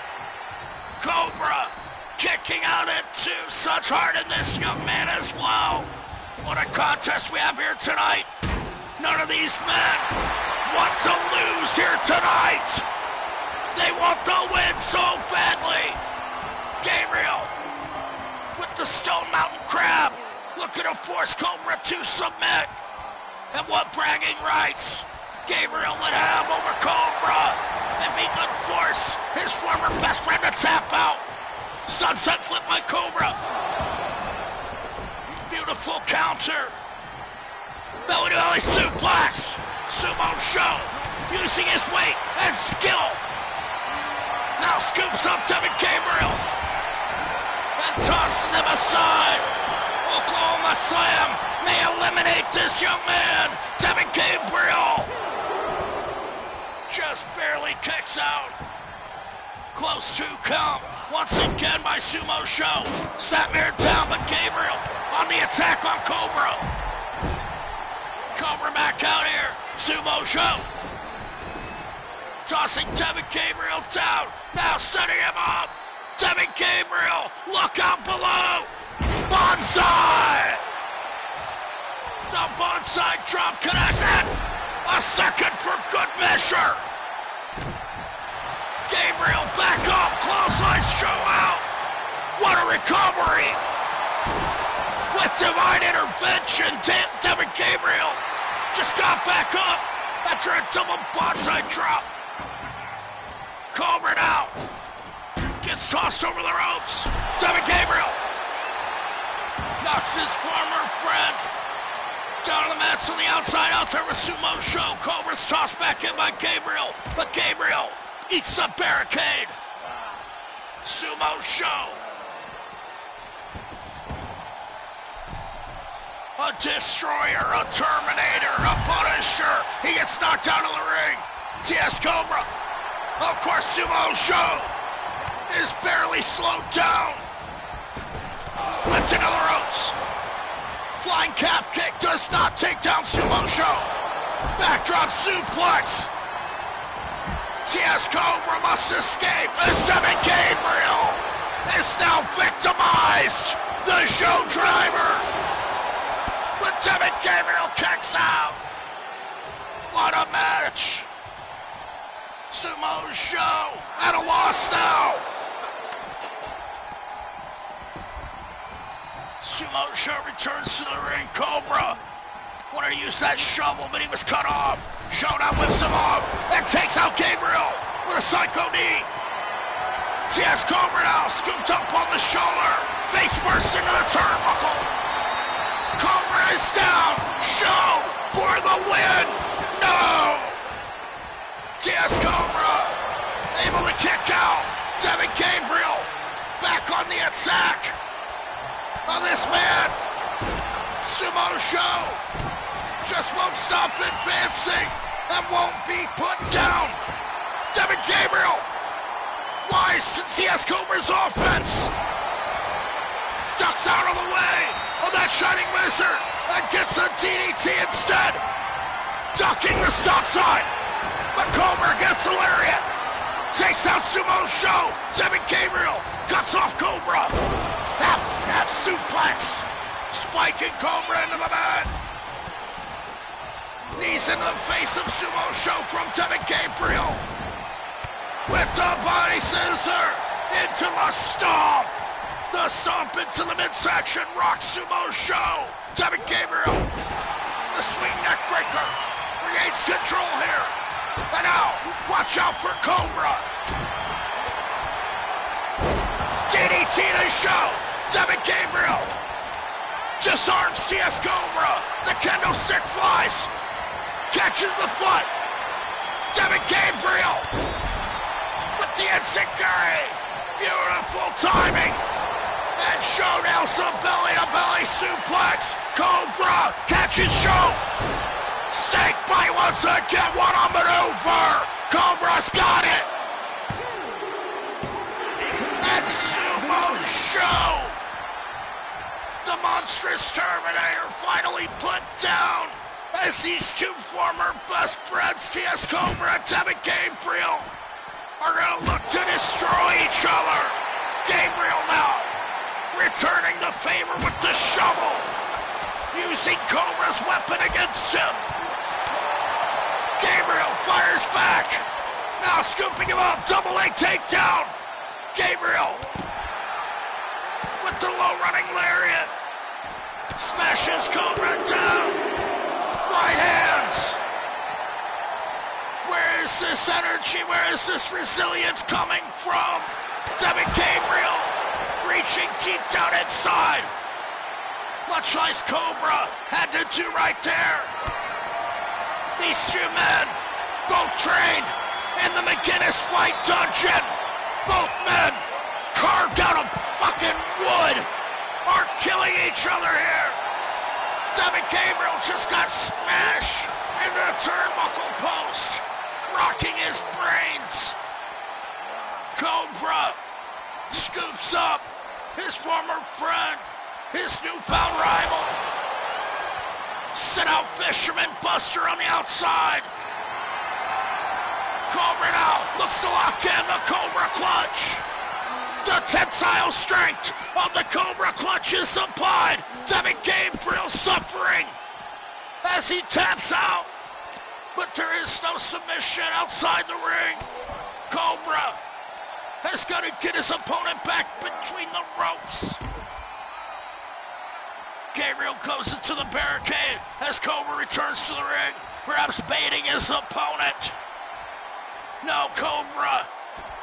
Cobra kicking out into such heart in this young man as well. What a contest we have here tonight. None of these men want to lose here tonight. They want to win so badly. Gabriel with the Stone Mountain Crab looking to force Cobra to submit. And what bragging rights Gabriel would have over Cobra. And be good force his former best friend to tap out. Sunset flip by Cobra. Beautiful counter. Belly to belly suplex. Sumo Show using his weight and skill. Now scoops up Devin Gabriel and tosses him aside. Oklahoma Slam may eliminate this young man. Devin Gabriel just barely kicks out. Close to count once again by Sumo Show. Satmir down, but Gabriel on the attack on Cobra. Cobra back out here. Sumo Show tossing Devin Gabriel down. Now setting him up. Devin Gabriel, look out below. Bonsai. The bonsai drop connects in. A second for good measure. Gabriel back up. Clothesline show out. What a recovery. With divine intervention, Devin Gabriel just got back up after a double bonsai drop. Cobra now gets tossed over the ropes. Devin Gabriel knocks his former friend down on the mats on the outside. Out there with Sumo Show. Cobra's tossed back in by Gabriel, but Gabriel eats the barricade. Sumo Show. A destroyer, a terminator, a punisher. He gets knocked out of the ring. TS Cobra. Of course, Sumo Show is barely slowed down. Whipped into the ropes. Flying calf kick does not take down Sumo Show. Backdrop suplex. TS Cobra must escape as Devin Gabriel is now victimized. The show driver. But Devin Gabriel kicks out. What a match. Sumo Show at a loss now. Sumo Show returns to the ring. Cobra wanted to use that shovel, but he was cut off. Show now whips him off and takes out Gabriel with a psycho knee. TS Cobra now scooped up on the shoulder. Face first into the turnbuckle. Cobra is down. Show for the win. No. TS Cobra able to kick out. Devin Gabriel back on the attack. Now this man, Sumo Show, just won't stop advancing and won't be put down. Devin Gabriel, wise to TS Cobra's offense. Ducks out of the way of that Shining Wizard and gets a DDT instead. Ducking the stop sign. But Cobra gets the lariat. Takes out Sumo Show. Devin Gabriel cuts off Cobra. Half suplex. Spiking Cobra into the mat. Knees into the face of Sumo Show from Devin Gabriel. With the body scissor into the stomp. The stomp into the midsection. Rock Sumo Show. Devin Gabriel. The swing neck breaker. Regains control here. And now, watch out for Cobra. DDT to Show. Devin Gabriel disarms TS Cobra. The kendo stick flies. Catches the foot. Devin Gabriel with the enziguri. Beautiful timing. And Show nails a belly-to-belly suplex. Cobra catches Show. Snake bite once again, what a maneuver! Cobra's got it! And Sumo Show, the monstrous Terminator, finally put down as these two former best friends, TS Cobra and Devin Gabriel, are going to look to destroy each other. Gabriel now returning the favor with the shovel, using Cobra's weapon against him. Gabriel fires back. Now scooping him up. Double leg takedown. Gabriel with the low running lariat. Smashes Cobra down. right hands. Where is this energy? Where is this resilience coming from? Devin Gabriel reaching deep down inside. Much like Cobra had to do right there. These two men, both trained in the McGinnis Fight Dungeon. Both men carved out of fucking wood are killing each other here. Devin Gabriel just got smashed into the turnbuckle post, rocking his brains. Cobra scoops up his former friend, his newfound rival. Sit out Fisherman Buster on the outside. Cobra now looks to lock in the Cobra Clutch. The tensile strength of the Cobra Clutch is applied. Devin Gabriel suffering as he taps out. But there is no submission outside the ring. Cobra has got to get his opponent back between the ropes. Gabriel goes into the barricade as Cobra returns to the ring, perhaps baiting his opponent. No, Cobra,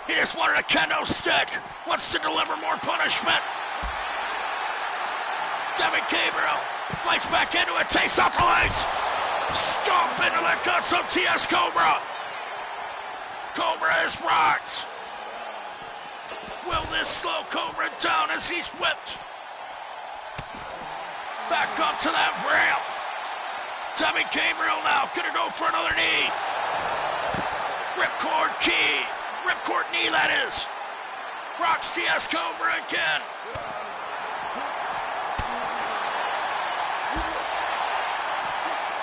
he just wanted a kendo stick, wants to deliver more punishment. Devin Gabriel fights back into it, takes out the legs, stomp into the guts of TS Cobra. Cobra is rocked. Will this slow Cobra down as he's whipped? Back up to that ramp. Devin Gabriel now gonna go for another knee. Ripcord key. Ripcord knee, that is. Rocks TS Cobra again.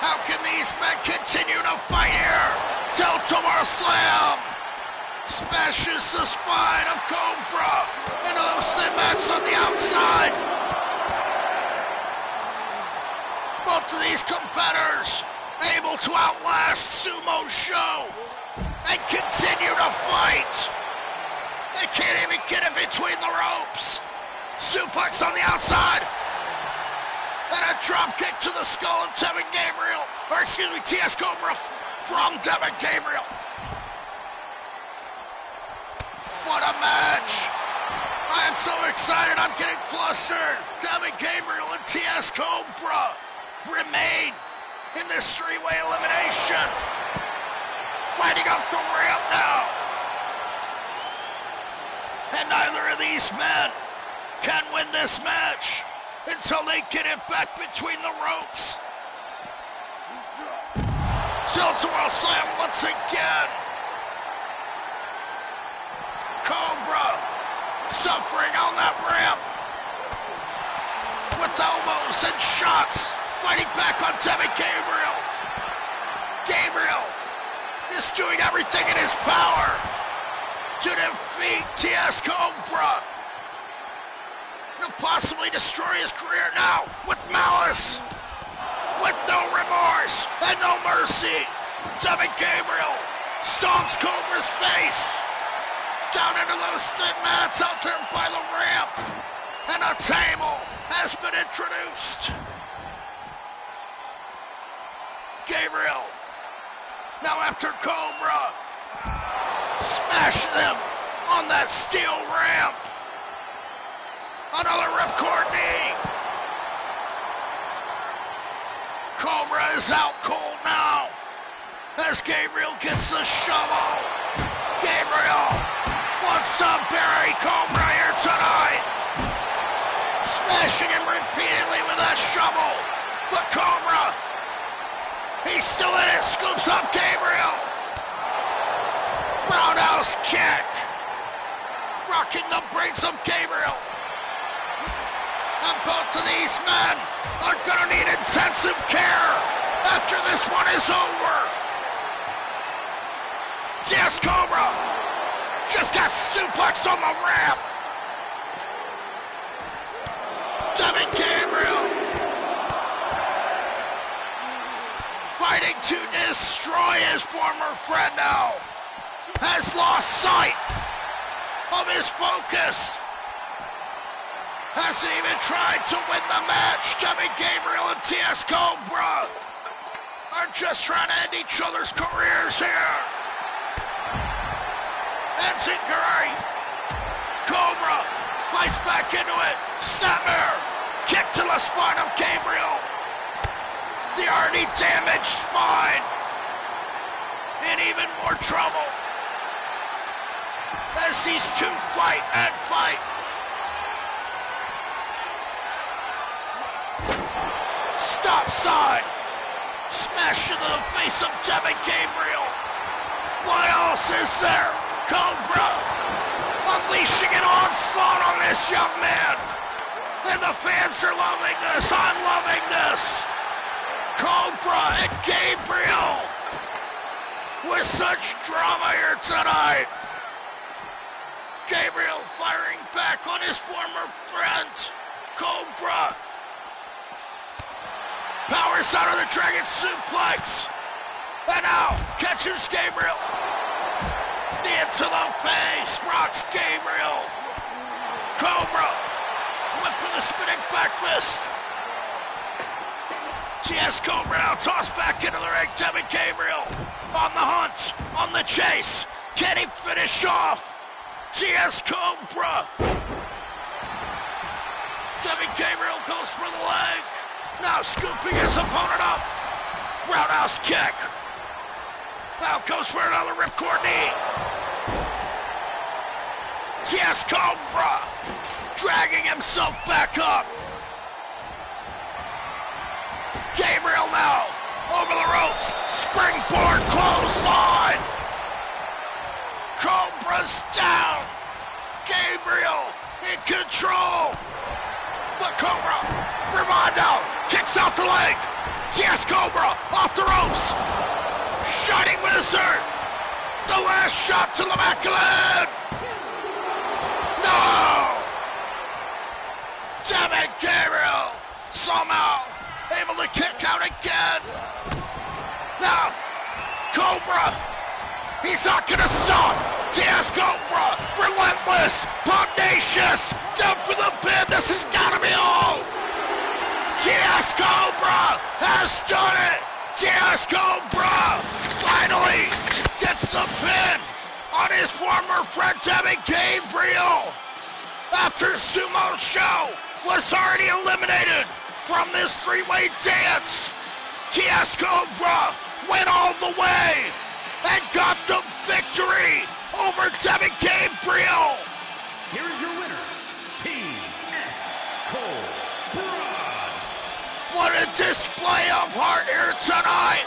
How can these men continue to fight here? Tomorrow Slam smashes the spine of Cobra into those thin mats on the outside. Both of these competitors able to outlast Sumo Show and continue to fight. They can't even get in between the ropes. Suplex on the outside. And a drop kick to the skull of Devin Gabriel. Or excuse me, TS Cobra from Devin Gabriel. What a match. I am so excited, I'm getting flustered. Devin Gabriel and TS Cobra remain in this three-way elimination. Fighting up the ramp now. And neither of these men can win this match until they get it back between the ropes. Tilt-a-whirl slam once again. Cobra suffering on that ramp with elbows and shots, fighting back on Devin Gabriel. Gabriel is doing everything in his power to defeat TS Cobra. To possibly destroy his career now with malice, with no remorse and no mercy. Devin Gabriel stomps Cobra's face down into those thin mats out there by the ramp, and a table has been introduced. Gabriel, now after Cobra smashes him on that steel ramp. Another ripcord knee. Cobra is out cold now as Gabriel gets the shovel. Gabriel wants to bury Cobra here tonight. Smashing him repeatedly with that shovel. But Cobra, he's still in it, scoops up Gabriel. Roundhouse kick. Rocking the brains of Gabriel. And both of these men are gonna need intensive care after this one is over. TS Cobra just got suplexed on the ramp. Devin Gabriel fighting to destroy his former friend now. Has lost sight of his focus. Hasn't even tried to win the match. Devin Gabriel and TS Cobra They're just trying to end each other's careers here. Enziguri. Cobra fights back into it. Snapmare. Kick to the spine of Gabriel. The already damaged spine. In even more trouble. As these two fight and fight. Stop sign. Smash into the face of Devin Gabriel. What else is there? Cobra unleashing an onslaught on this young man. And the fans are loving this. I'm loving this. Cobra and Gabriel with such drama here tonight. Gabriel firing back on his former friend, Cobra. Powers out of the Dragon Suplex. And now catches Gabriel. Into the face. Rocks Gabriel. Cobra. Went for the spinning back fist. TS Cobra now tossed back into the ring. Devin Gabriel on the hunt. On the chase. Can he finish off TS Cobra? Devin Gabriel goes for the leg. Now scooping his opponent up. Roundhouse kick. Now goes for another ripcord knee. TS Cobra dragging himself back up. Gabriel now over the ropes. Springboard clothesline. Cobra's down. Gabriel in control. But Cobra, Rimondo kicks out the leg. TS Cobra off the ropes. Shining Wizard. The last shot to the back of the head. No! Devin Gabriel somehow able to kick out again. Now, Cobra. He's not gonna stop. TS Cobra, relentless, pugnacious, down for the pin. This has gotta be all. TS Cobra has done it. TS Cobra finally gets the pin on his former friend Devin Gabriel. After Sumo Show was already eliminated from this three-way dance, TS Cobra went all the way and got the victory over Devin Gabriel. Here is your winner, TS Cobra. What a display of heart here tonight.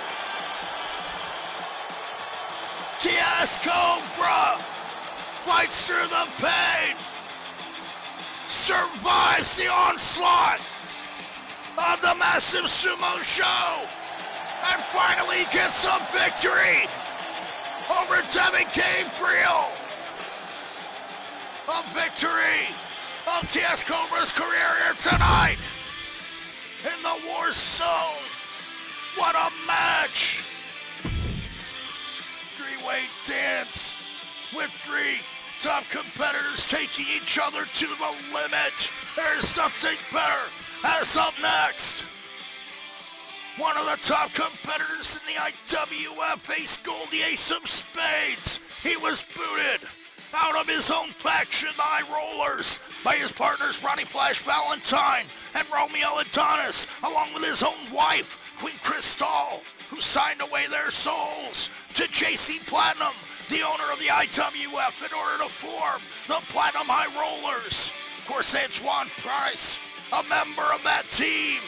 TS Cobra fights through the pain, survives the onslaught of the massive Sumo Show, and finally gets a victory over Devin Gabriel. A victory of TS Cobra's career here tonight in the WARZONE. What a match! Three-way dance with three top competitors taking each other to the limit. There's nothing better. That's up next. One of the top competitors in the IWF, Ace Gold, the Ace of Spades. He was booted out of his own faction, the High Rollers, by his partners Ronnie Flash Valentine and Romeo Adonis, along with his own wife, Queen Crystal, who signed away their souls to JC Platinum, the owner of the IWF, in order to form the Platinum High Rollers. Of course, Antoine Price, a member of that team.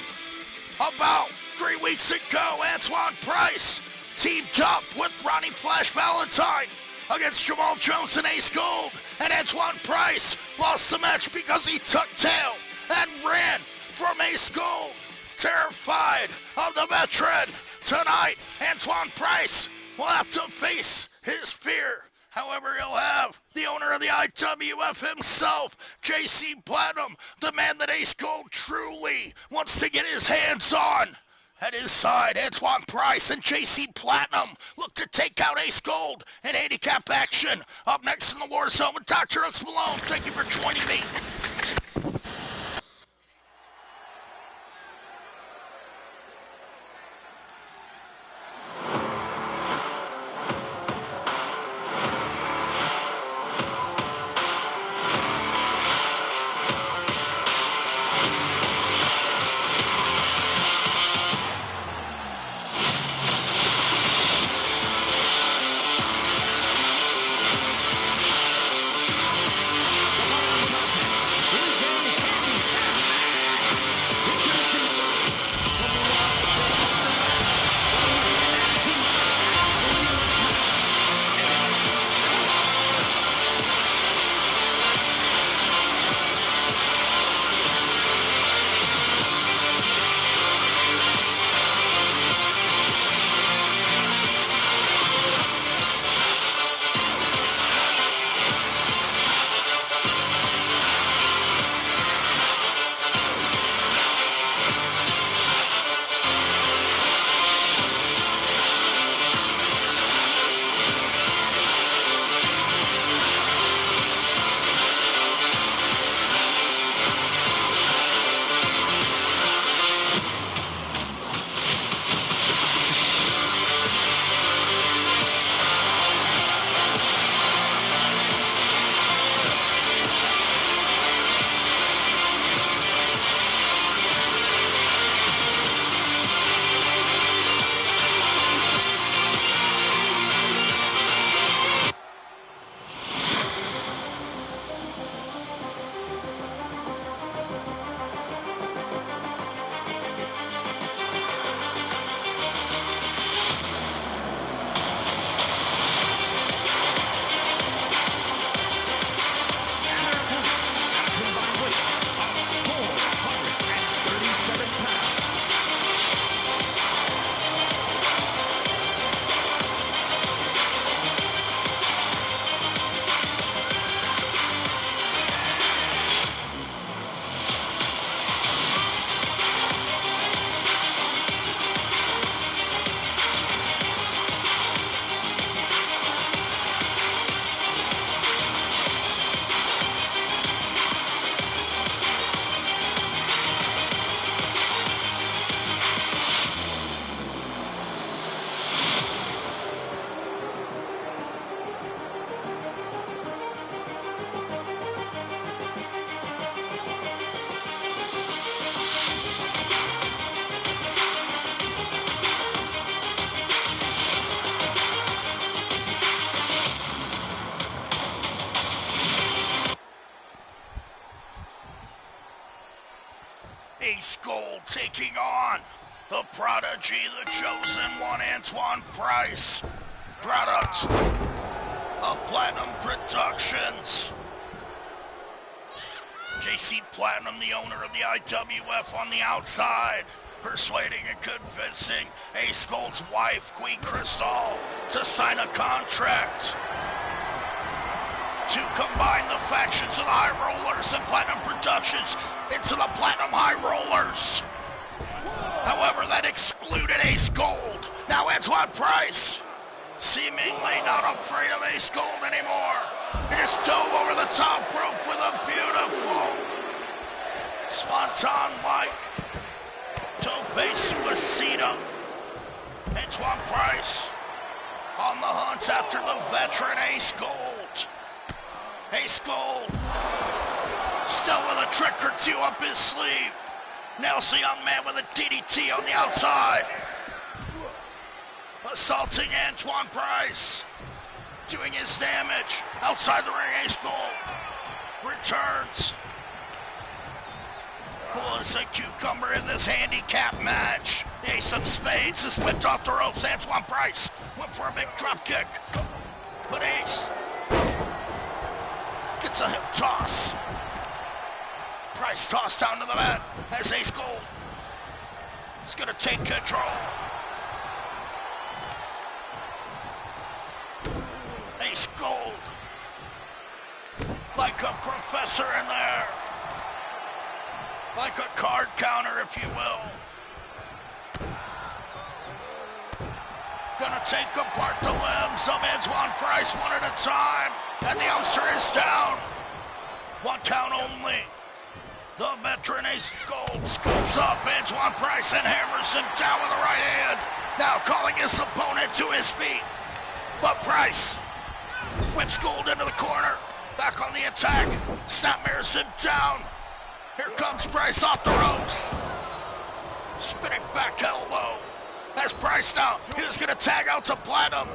About 3 weeks ago, Antoine Price teamed up with Ronnie Flash Valentine against Jamal Jones and Ace Gold, and Antoine Price lost the match because he took tail and ran from Ace Gold. Terrified of the veteran, tonight Antoine Price will have to face his fear. However, he'll have the owner of the IWF himself, JC Platinum, the man that Ace Gold truly wants to get his hands on. At his side, Antoine Price and JC Platinum look to take out Ace Gold in handicap action. Up next in the WARZONE with DrHooksMalone. Thank you for joining me. Ace Gold taking on the Prodigy, the Chosen One, Antoine Price. Product of Platinum Productions. JC Platinum, the owner of the IWF, on the outside, persuading and convincing Ace Gold's wife, Queen Crystal, to sign a contract to combine the factions of the High Rollers and Platinum Productions into the Platinum High Rollers. However, that excluded Ace Gold. Now Antoine Price, seemingly not afraid of Ace Gold anymore. He just dove over the top rope with a beautiful swanton-like tope suicida. Antoine Price on the hunt after the veteran Ace Gold. Ace Gold still with a trick or two up his sleeve. Nails the young man with a DDT on the outside. Assaulting Antoine Price. Doing his damage. Outside the ring, Ace Gold returns. Cool as a cucumber in this handicap match. The Ace of Spades is whipped off the ropes. Antoine Price went for a big drop kick. But Ace gets a hip toss. Price tossed down to the mat as Ace Gold is going to take control. Ace Gold, like a professor in there, like a card counter, if you will. Gonna take apart the limbs of Antoine Price one at a time, and the youngster is down. One count only. The veteran Ace Gold scoops up Antoine Price and hammers him down with the right hand. Now calling his opponent to his feet. But Price whips Gold into the corner. Back on the attack. Snapmares him down. Here comes Price off the ropes. Spinning back elbow. As Price now, he was going to tag out to Platinum.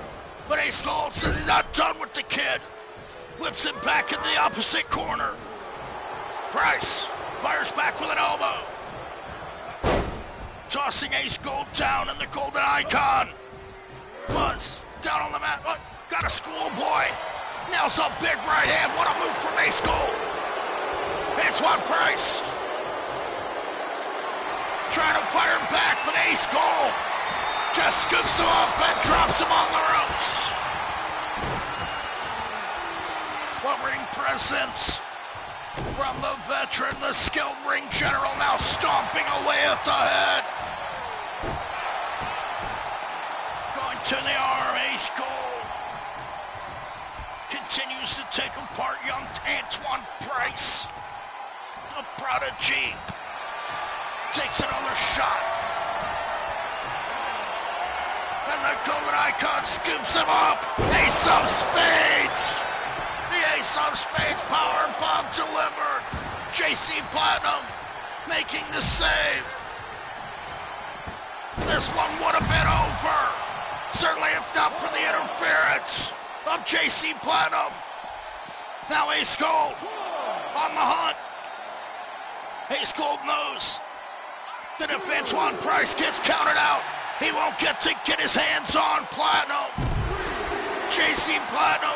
But Ace Gold says he's not done with the kid. Whips him back in the opposite corner. Price fires back with an elbow. Tossing Ace Gold down, and the Golden Icon was down on the mat. Oh, got a schoolboy. Nails a big right hand. What a move from Ace Gold. Antoine Price trying to fire him back, but Ace Gold just scoops him up and drops him on the ropes. What ring presence from the veteran, the skilled ring general, now stomping away at the head. Going to the arm, Ace Gold continues to take apart young Antoine Price. The Prodigy takes another shot. And the Golden Icon scoops him up. Ace of Spades. The Ace of Spades power bomb delivered. JC Platinum making the save. This one would have been over. Certainly if not for the interference of JC Platinum. Now Ace Gold on the hunt. Ace Gold knows that if Antoine Price gets counted out, he won't get to get his hands on Platinum. JC Platinum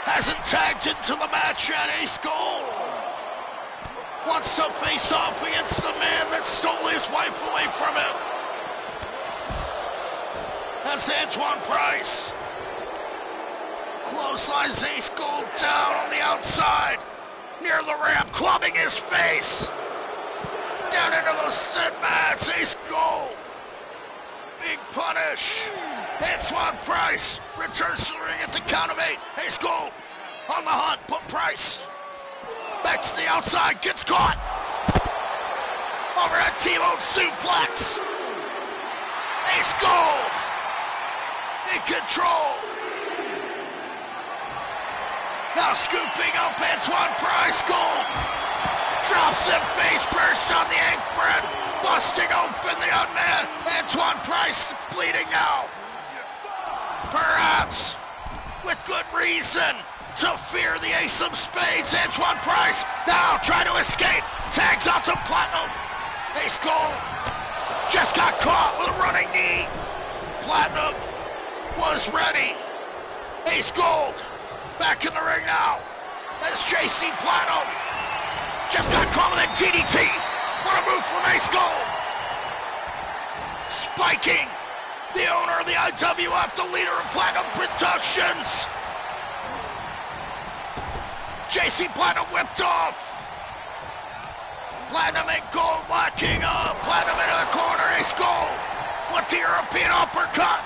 hasn't tagged into the match yet. Ace Gold wants to face off against the man that stole his wife away from him. That's Antoine Price. Clotheslines Ace Gold down on the outside, near the ramp, clubbing his face. Down into the sit mats, Ace Gold. Big punish. Antoine Price returns to the ring at the count of 8. Ace Gold on the hunt, but Price back to the outside, gets caught. Over a T-bone suplex. Ace Gold in control. Now scooping up Antoine Price. Gold drops him face first on the apron, busting open the young man. Antoine Price bleeding now. Perhaps with good reason to fear the Ace of Spades. Antoine Price now trying to escape. Tags out to Platinum. Ace Gold just got caught with a running knee. Platinum was ready. Ace Gold back in the ring now. As JC Platinum just got caught with a DDT. What a move from Ace Gold. Spiking the owner of the IWF, the leader of Platinum Productions. JC Platinum whipped off. Platinum and Gold locking up. Platinum into the corner. Ace Gold with the European uppercut.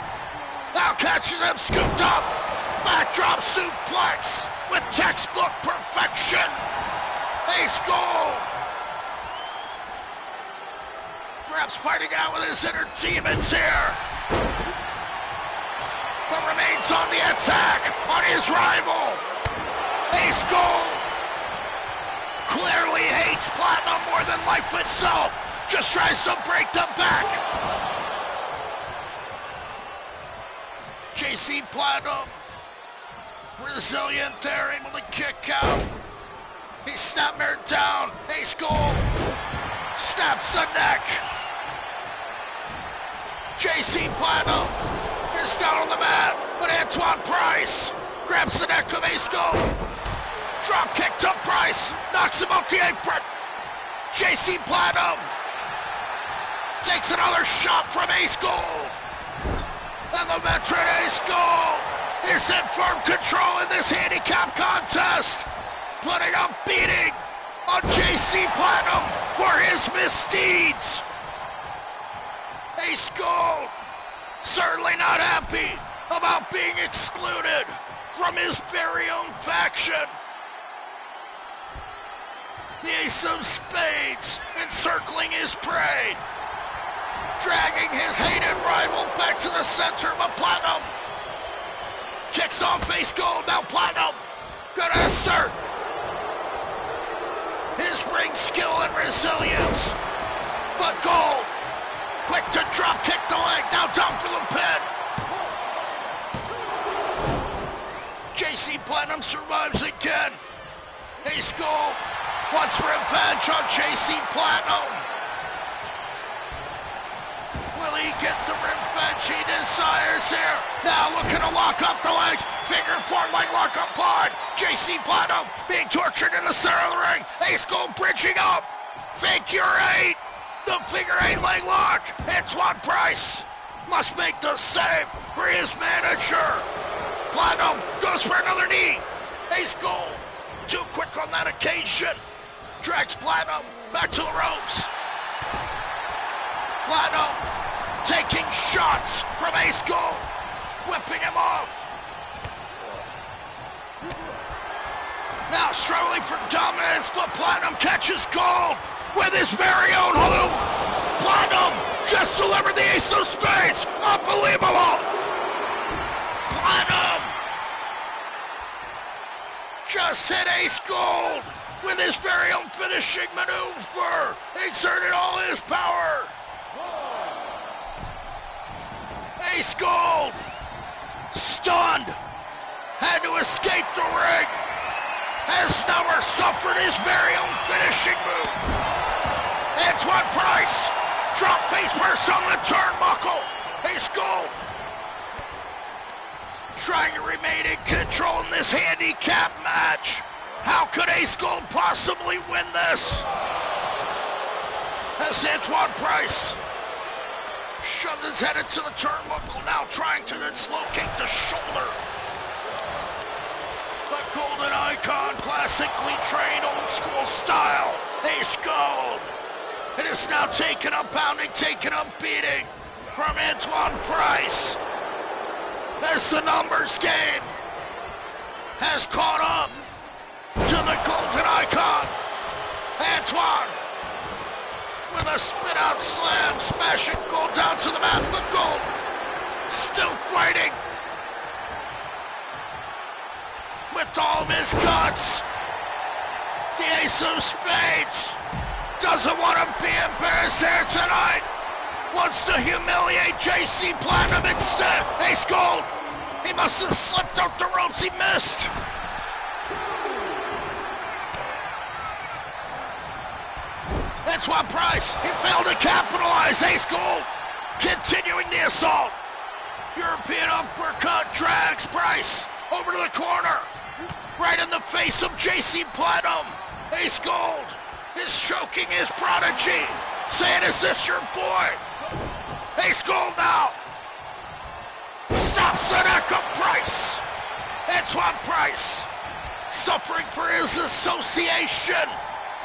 Now catches him, scooped up. Backdrop suplex with textbook perfection. Ace Gold. Perhaps fighting out with his inner demons here. But remains on the attack on his rival. Ace Gold clearly hates Platinum more than life itself. Just tries to break them back. JC Platinum, resilient there, able to kick out. He snapmared down. Ace Gold snaps the neck. JC Platinum is down on the mat, but Antoine Price grabs the neck of Ace Gold. Drop kick to Price, knocks him off the apron. JC Platinum takes another shot from Ace Gold. And the veteran Ace Gold is in firm control in this handicap contest, putting a beating on JC Platinum for his misdeeds. Ace Gold certainly not happy about being excluded from his very own faction. The Ace of Spades encircling his prey, dragging his hated rival back to the center, but Platinum kicks off Ace Gold. Now Platinum gonna assert his ring skill and resilience, but Gold quick to drop kick the leg, now down for the pin. JC Platinum survives again. Ace Gold wants revenge on JC Platinum. Will he get the revenge he desires here? Now looking to lock up the legs. Finger four leg lock up hard. JC Platinum being tortured in the center of the ring. Ace Gold bridging up. Figure eight. The figure eight leg lock. Antoine Price must make the save for his manager. Platinum goes for another knee. Ace Gold too quick on that occasion. Drags Platinum back to the ropes. Platinum taking shots from Ace Gold, whipping him off. Now struggling for dominance, but Platinum catches Gold with his very own hook. Platinum just delivered the Ace of Spades. Unbelievable. Platinum just hit Ace Gold with his very own finishing maneuver. Exerted all his power. Ace Gold, stunned, had to escape the ring, has never suffered his very own finishing move. Antoine Price, drop face first on the turnbuckle. Ace Gold, trying to remain in control in this handicap match. How could Ace Gold possibly win this? As Antoine Price shoved his head into the turnbuckle, now trying to dislocate the shoulder. The Golden Icon, classically trained old school style. Ace Gold. It is now taking a pounding, taking a beating from Antoine Price. As the numbers game has caught up to the Golden Icon. Antoine with a spit out slam, smashing Gold down to the mat. The Gold still fighting with all of his guts. The Ace of Spades doesn't want to be embarrassed here tonight. Wants to humiliate JC Platinum instead. Ace Gold, he must have slipped off the ropes, he missed. Antoine Price, he failed to capitalize. Ace Gold continuing the assault. European uppercut drags Price over to the corner. Right in the face of JC Platinum. Ace Gold is choking his prodigy, saying, is this your boy? Ace Gold now. Stops the neck of Price. Antoine Price suffering for his association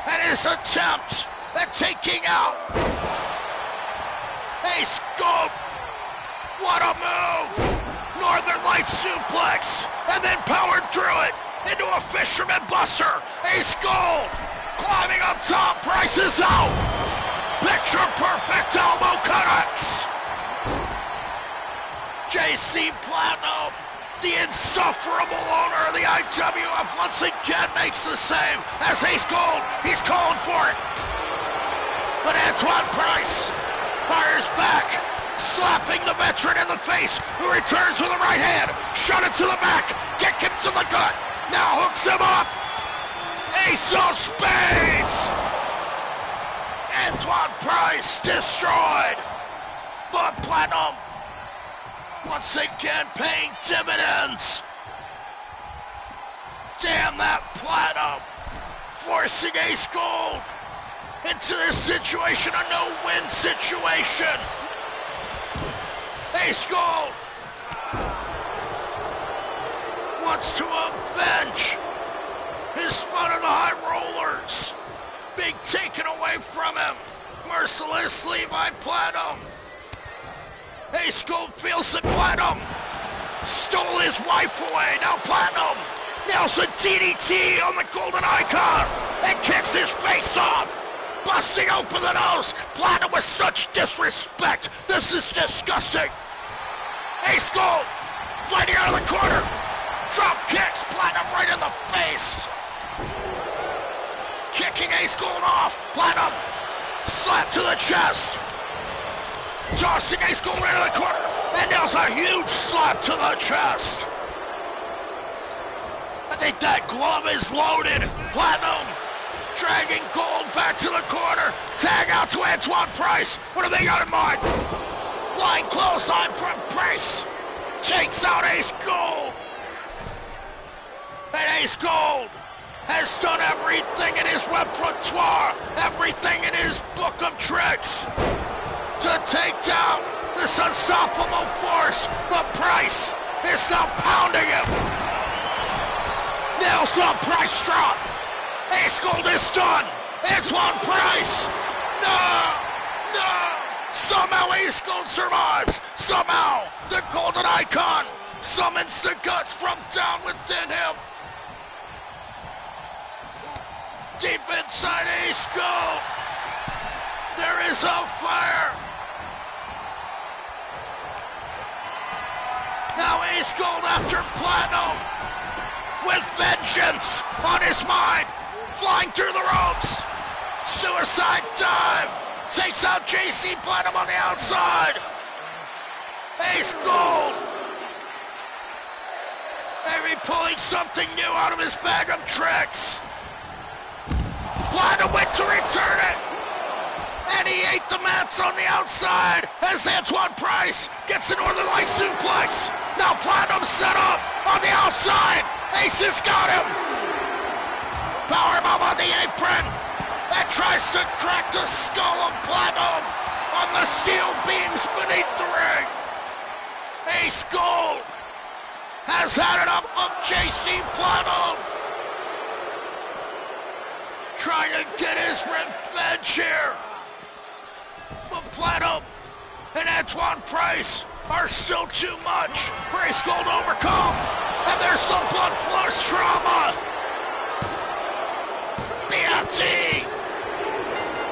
and his attempt at taking out Ace Gold. What a move! Northern Lights suplex, and then powered through it into a Fisherman Buster. Ace Gold climbing up top. Price is out. Picture perfect elbow connects. JC Platinum, the insufferable owner of the IWF, once again makes the save as Ace Gold. He's calling for it. But Antoine Price fires back, slapping the veteran in the face, who returns with a right hand. Shot it to the back, kick him to the gut. Now hooks him up. Ace of Spades. Antoine Price destroyed. But Platinum once again paying dividends. Damn that Platinum. Forcing Ace Gold into this situation, a no-win situation. Ace Gold wants to avenge his spot on the high rollers being taken away from him mercilessly by Platinum. Ace Gold feels that Platinum stole his wife away. Now Platinum nails a DDT on the Golden Icon and kicks his face off, busting open the nose. Platinum with such disrespect. This is disgusting. Ace Gold fighting out of the corner. Drop kicks Platinum right in the face. Kicking Ace Gold off. Platinum slap to the chest. Tossing Ace Gold right in the corner. And nails a huge slap to the chest. I think that glove is loaded. Platinum dragging Gold back to the corner. Tag out to Antoine Price. What have they got in mind? Flying clothesline from Price. Takes out Ace Gold. And Ace Gold has done everything in his repertoire, everything in his book of tricks to take down this unstoppable force. But Price is now pounding him. Nails up, Price drop. Ace Gold is done. Antoine Price. No! Somehow Ace Gold survives. Somehow the Golden Icon summons the guts from down within him. Deep inside Ace Gold, there is a fire. Now Ace Gold after Platinum with vengeance on his mind, flying through the ropes. Suicide dive. Takes out JC Platinum on the outside. Ace Gold maybe pulling something new out of his bag of tricks. Platinum went to return it, and he ate the mats on the outside as Antoine Price gets the Northern Light suplex. Now Platinum set up on the outside. Ace has got him. Powerbomb on the apron. That tries to crack the skull of Platinum on the steel beams beneath the ring. Ace Gold has had enough of JC Platinum. Trying to get his revenge here. But Platinum and Antoine Price are still too much for Ace Gold to overcome. And there's some blood force trauma. BFT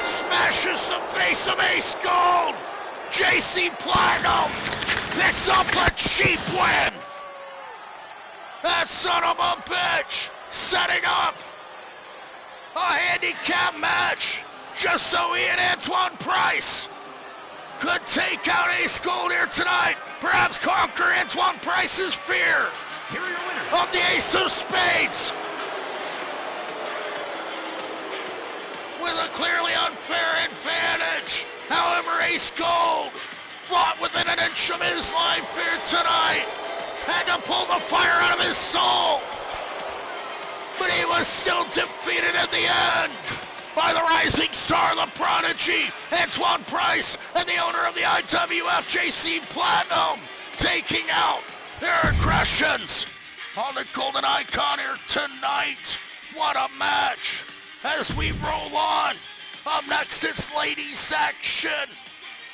smashes the face of Ace Gold. JC Platinum picks up a cheap win. That son of a bitch setting up a handicap match just so he and Antoine Price could take out Ace Gold here tonight. Perhaps conquer Antoine Price's fear of the Ace of Spades. with a clearly unfair advantage. However, Ace Gold fought within an inch of his life here tonight. Had to pull the fire out of his soul. But he was still defeated at the end by the rising star, the prodigy, Antoine Price, and the owner of the IWF, JC Platinum, taking out their aggressions on the Golden Icon here tonight. What a match as we roll on. Up next is ladies section.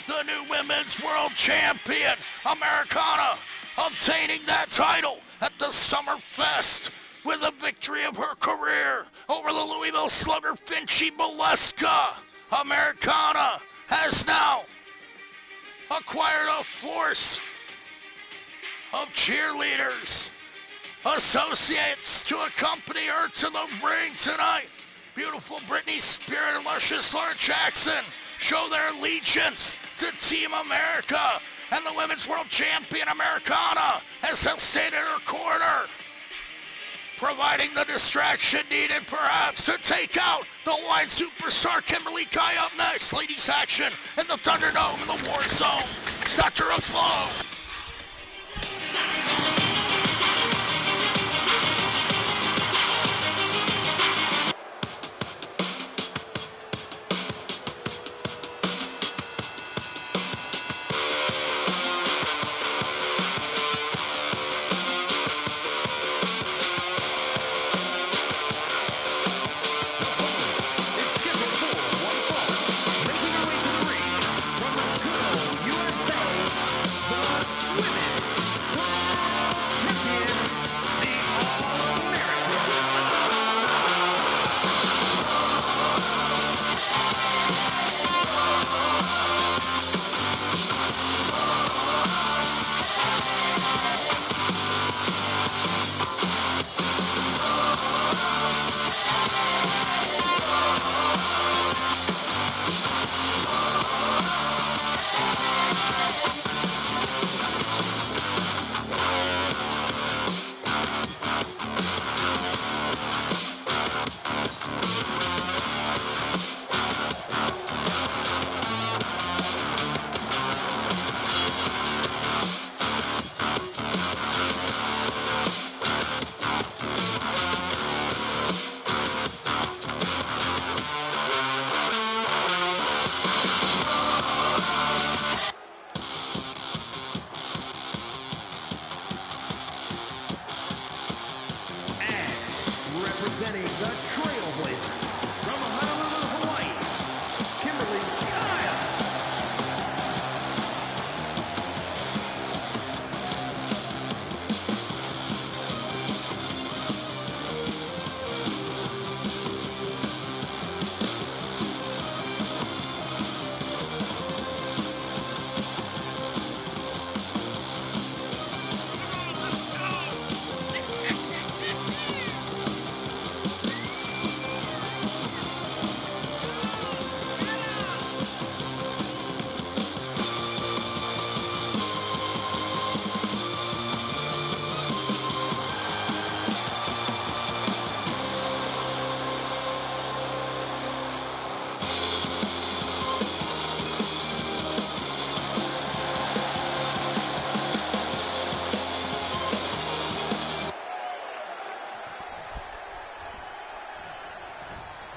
The new women's world champion, Americana, obtaining that title at the Summerfest with a victory of her career over the Louisville Slugger Finchy Molesca. Americana has now acquired a force of cheerleaders, associates to accompany her to the ring tonight. Beautiful Britney Spirit and luscious Laura Jackson show their allegiance to Team America, and the women's world champion Americana has stayed in her corner, providing the distraction needed perhaps to take out the Hawaiian superstar Kimberly Kai. Up next, ladies action in the Thunderdome in the Warzone. DrHooksMalone. Representing the Trailblazers from Honolulu, Hawaii, Kimberly Kaya.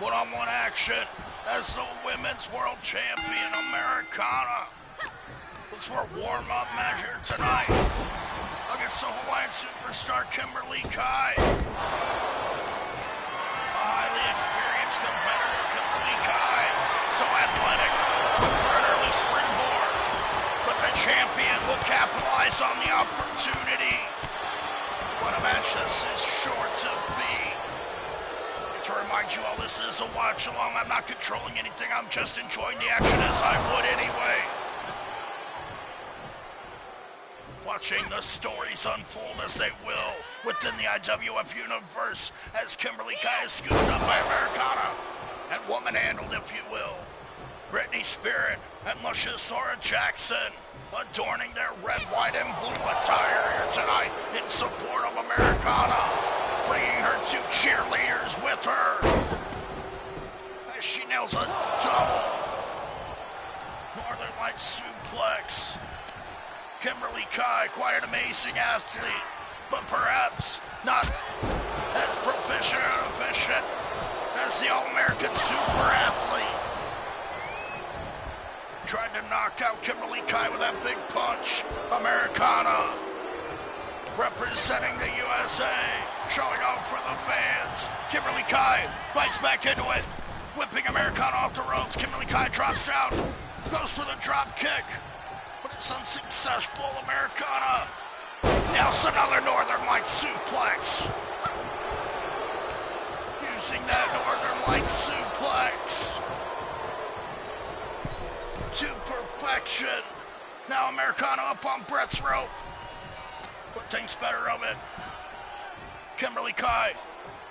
One-on-one action as the women's world champion Americana looks for a warm-up match here tonight against the Hawaiian superstar Kimberly Kai. A highly experienced competitor, Kimberly Kai, so athletic, look for an early springboard, but the champion will capitalize on the opportunity. What a match this is sure to be. To remind you all, this is a watch along. I'm not controlling anything. I'm just enjoying the action as I would anyway. Watching the stories unfold as they will within the IWF universe as Kimberly Kai is scooped up by Americana and woman handled, if you will. Britney Spirit and luscious Laura Jackson adorning their red, white, and blue attire here tonight in support of Americana, bringing her two cheerleaders with her as she nails a double Northern Lights suplex. Kimberly Kai, quite an amazing athlete, but perhaps not as proficient and efficient as the All-American super athlete. Tried to knock out Kimberly Kai with that big punch. Americana, representing the USA, showing off for the fans. Kimberly Kai fights back into it, whipping Americana off the ropes. Kimberly Kai drops down, goes for the drop kick, but it's unsuccessful. Americana nails another Northern Lights suplex. Using that Northern Lights suplex to perfection. Now Americana up on Brett's rope, but thinks better of it. Kimberly Kai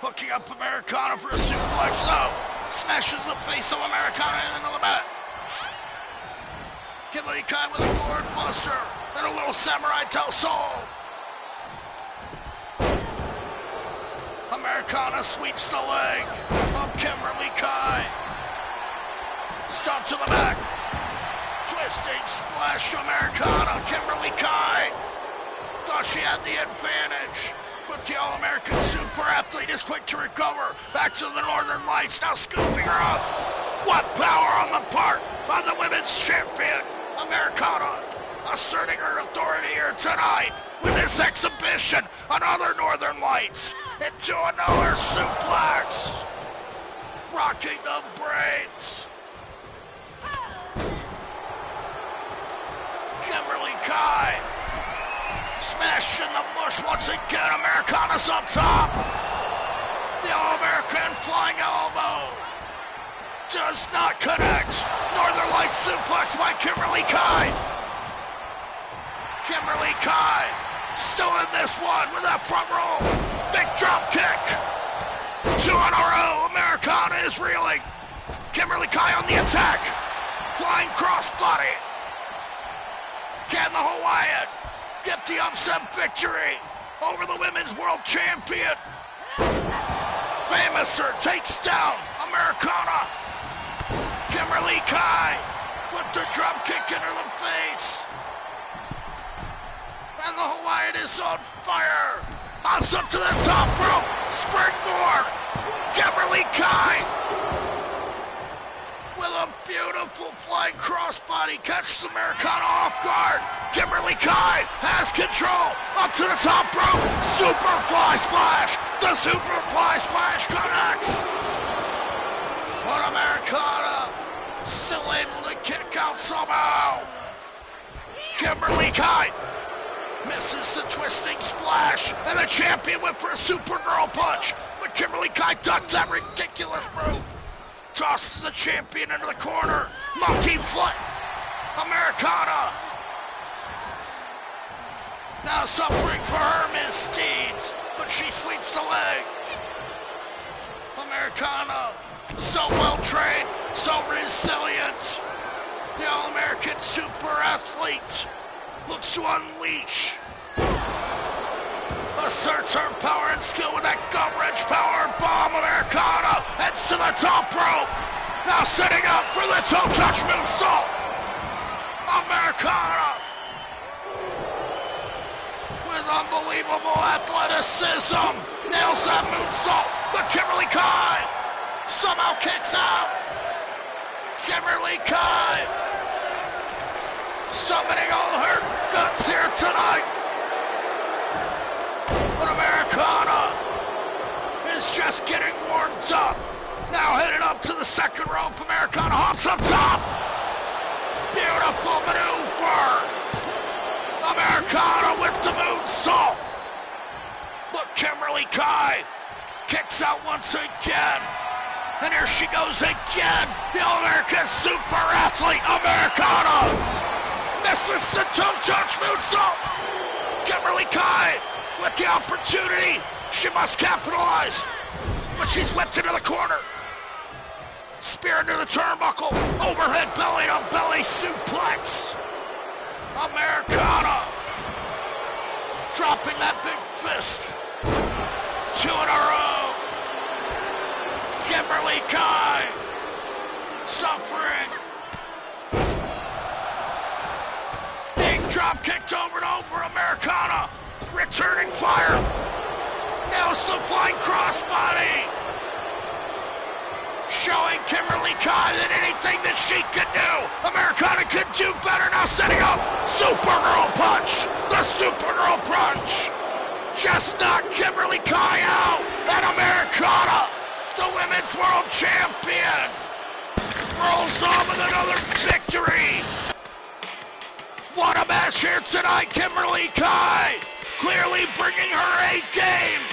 hooking up Americana for a suplex. No, smashes the face of Americana into the mat. Kimberly Kai with a board buster and a little samurai del sol. Americana sweeps the leg of Kimberly Kai. Stomp to the back. Twisting splash Americana. Kimberly Kai thought she had the advantage, but the All-American super athlete is quick to recover. Back to the Northern Lights, now scooping her up. What power on the part of the women's champion, Americana, asserting her authority here tonight with this exhibition. Another Northern Lights into another suplex, rocking the braids. Kimberly Kai smashing the mush once again. Americana's up top. The All-American flying elbow does not connect. Northern Lights suplex by Kimberly Kai. Kimberly Kai still in this one with that front roll. Big drop kick. 2 in a row. Americana is reeling. Kimberly Kai on the attack. Flying crossbody. Can the Hawaiian get the upset victory over the women's world champion? Famouser takes down Americana. Kimberly Kai with the drop kick into the face. And the Hawaiian is on fire. Hops up to the top rope. Springboard. Kimberly Kai with a beautiful flying crossbody. Catches Americana off guard. Kimberly Kai has control. Up to the top rope. Super fly splash. The super fly splash connects. But Americana still able to kick out somehow. Kimberly Kai misses the twisting splash, and the champion went for a Supergirl punch, but Kimberly Kai ducked that ridiculous move. Tosses the champion into the corner. Monkey foot. Americana now suffering for her misdeeds, but she sweeps the leg. Americana, so well trained, so resilient. The All-American super athlete looks to unleash. Asserts her power and skill with that gut-wrench power bomb. Americana heads to the top rope. Now setting up for the toe touch moonsault. Americana with unbelievable athleticism nails that moonsault. But Kimberly Kai somehow kicks out. Kimberly Kai summoning all her guts here tonight. But Americana is just getting warmed up. Now headed up to the second rope. Americana hops up top. Beautiful maneuver. Americana with the moonsault. But Kimberly Kai kicks out once again. And here she goes again. The All-American super athlete, Americana, misses the toe touch moonsault. Kimberly Kai with the opportunity. She must capitalize. But she's whipped into the corner. Spear into the turnbuckle. Overhead belly to belly suplex. Americana dropping that big fist. 2 in a row. Kimberly Kai worked over and over. Americana returning fire. Nails the flying crossbody. Showing Kimberly Kai that anything that she could do, Americana could do better. Now setting up Supergirl punch. The Supergirl punch. Just knocked Kimberly Kai out. And Americana, the women's world champion, rolls on with another victory. What a match here tonight. Kimberly Kai clearly bringing her A game.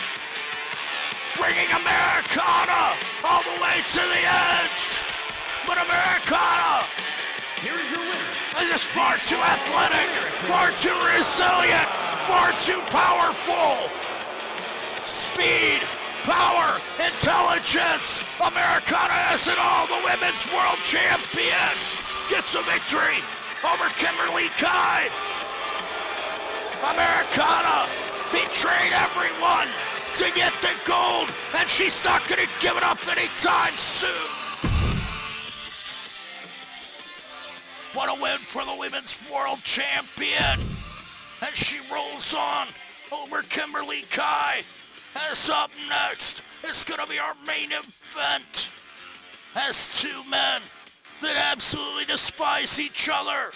Bringing Americana all the way to the edge. But Americana Here is your winner. is just far too athletic, far too resilient, far too powerful. Speed, power, intelligence. Americana has it all. The women's world champion gets a victory over Kimberly Kai. Americana betrayed everyone to get the gold, and she's not going to give it up anytime soon. What a win for the women's world champion. And she rolls on over Kimberly Kai. As up next, it's going to be our main event. As two men that absolutely despise each other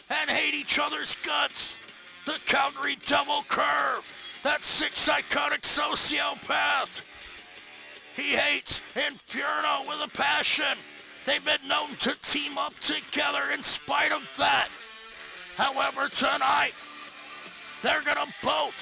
and hate each other's guts. The Calgary Double Curve. That six iconic sociopath. He hates Inferno with a passion. They've been known to team up together in spite of that. However, tonight, they're gonna both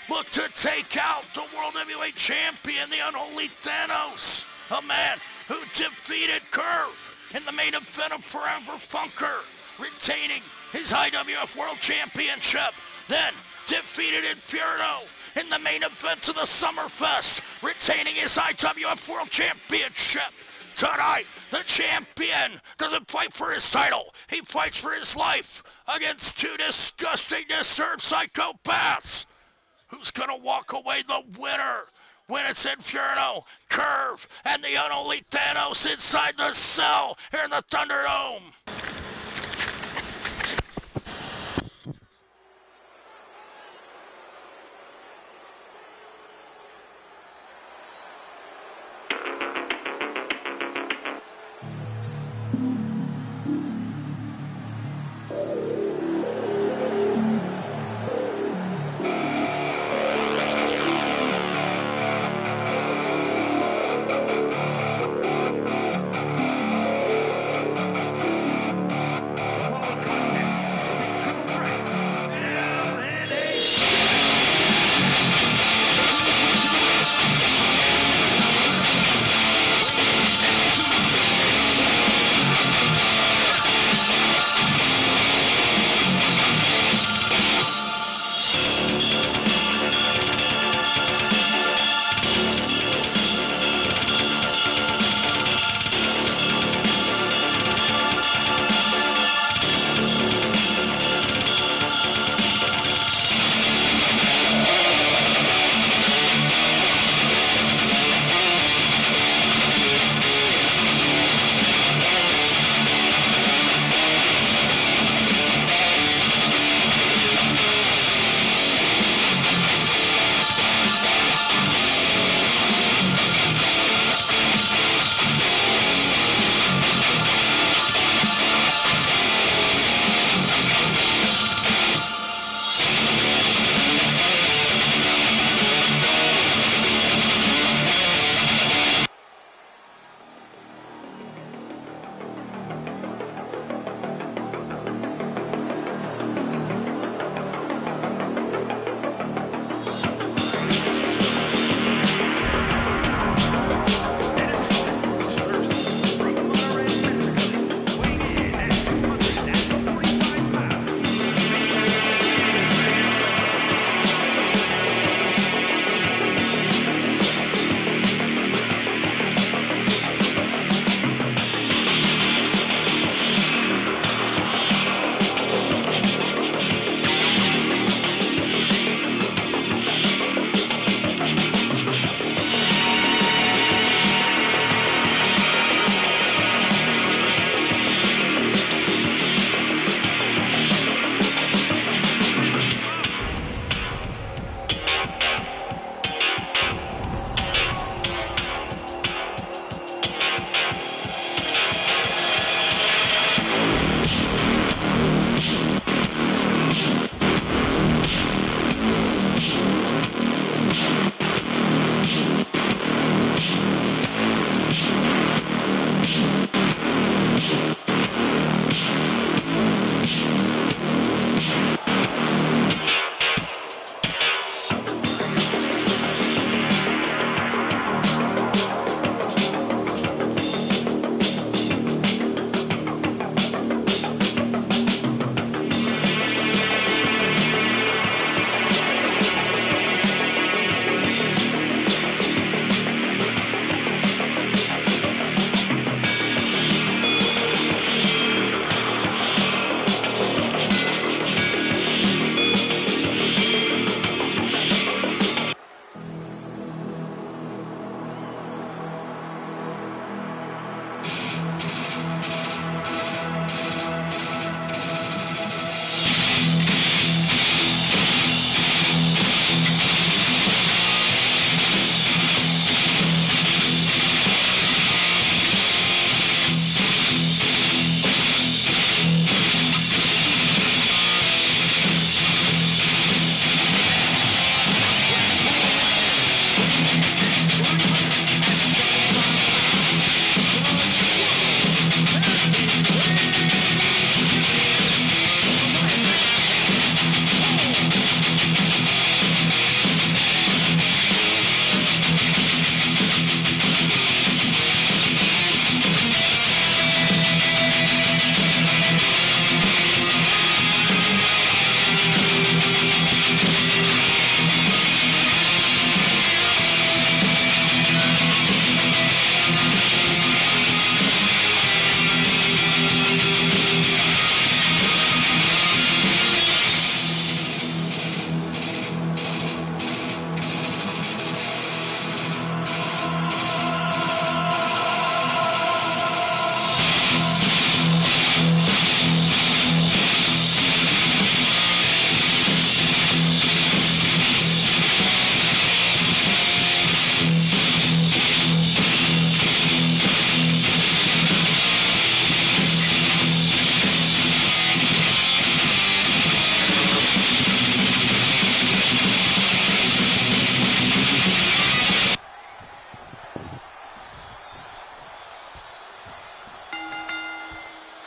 look to take out the World Heavyweight Champion, the unholy THAYNOS. A man who defeated Curve in the main event of Forever Funker, retaining his IWF World Championship. Then defeated Inferno in the main event of the Summerfest, retaining his IWF World Championship. Tonight, the champion doesn't fight for his title. He fights for his life against two disgusting, disturbed psychopaths. Who's gonna walk away the winner when it's Inferno, Curve, and the unholy THAYNOS inside the cell here in the Thunderdome?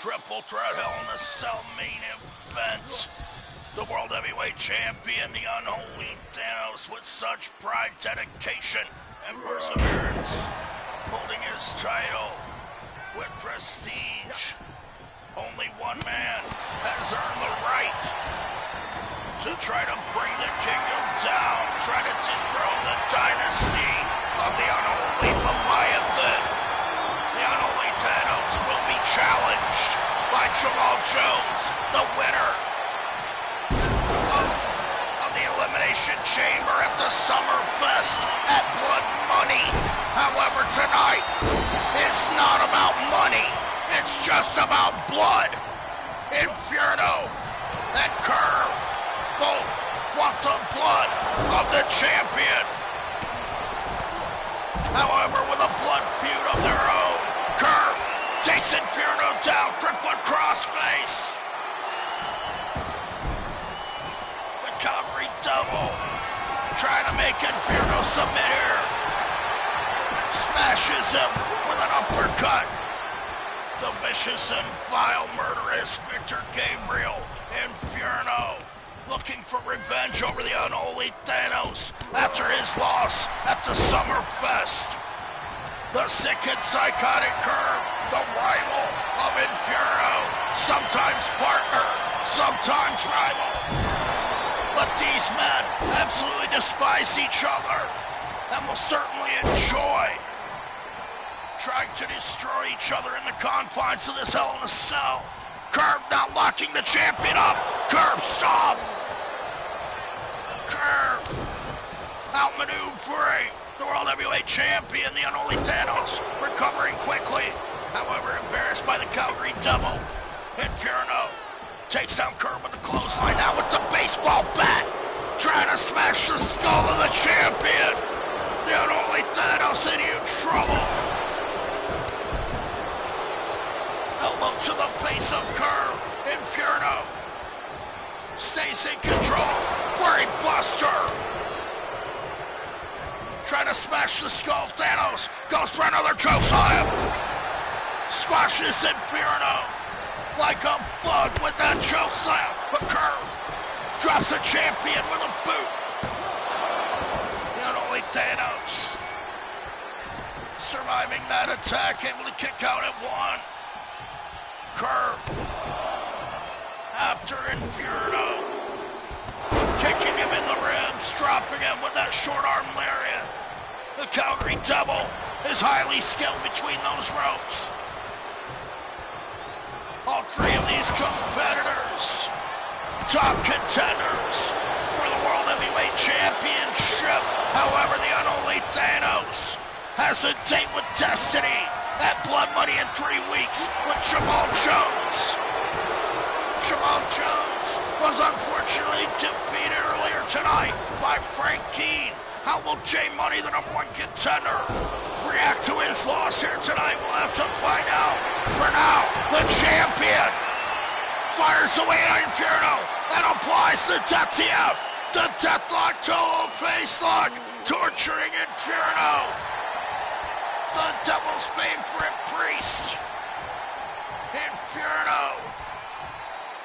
Triple threat Hell in a Cell main event. The World Heavyweight Champion, the unholy THAYNOS, with such pride, dedication, and perseverance, holding his title with prestige. Only one man has earned the right to try to bring the kingdom down, try to dethrone the dynasty of the unholy Leviathan. The unholy THAYNOS will be challenged by Jamal Jones, the winner of the Elimination Chamber at the Summerfest at Blood Money. However, tonight is not about money. It's just about blood. Inferno and Curve both want the blood of the champion. However, with a blood feud of their own, Curve takes Inferno down, crippler crossface. The Calgary Devil trying to make Inferno submit here. Smashes him with an uppercut. The vicious and vile murderous Victor Gabriel Inferno looking for revenge over the unholy THAYNOS after his loss at the Summerfest. The sick and psychotic Curve, the rival of Inferno, sometimes partner, sometimes rival. But these men absolutely despise each other and will certainly enjoy trying to destroy each other in the confines of this Hell in a Cell. Curve now locking the champion up. Curve, stop! Curve outmaneuvering the World Heavyweight Champion, the unholy THAYNOS, recovering quickly. However, embarrassed by the Calgary Devil, Inferno takes down Curve with the clothesline, now with the baseball bat, trying to smash the skull of the champion. The unholy THAYNOS in huge trouble. Elbow to the face of Curve. Inferno stays in control. Brain buster. Trying to smash the skull. THAYNOS goes for another chokeslam. Squashes Inferno like a bug with that chokeslam. But Curve drops a champion with a boot. The unholy THAYNOS surviving that attack, able to kick out at one. Curve after Inferno, kicking him in the ribs, dropping him with that short arm lariat. The Calgary Devil is highly skilled between those ropes. All three of these competitors, top contenders for the World Heavyweight Championship. However, the unholy THAYNOS has a date with Destiny at Blood Money in 3 weeks with Jamal Jones. Jamal Jones was unfortunately defeated earlier tonight by Frank Keane. How will J Money, the #1 contender, react to his loss here tonight? We'll have to find out. For now, the champion fires away at Inferno and applies the DTF, the Deathlock Toe Face Lock. torturing Inferno. The devil's favorite priest. Inferno.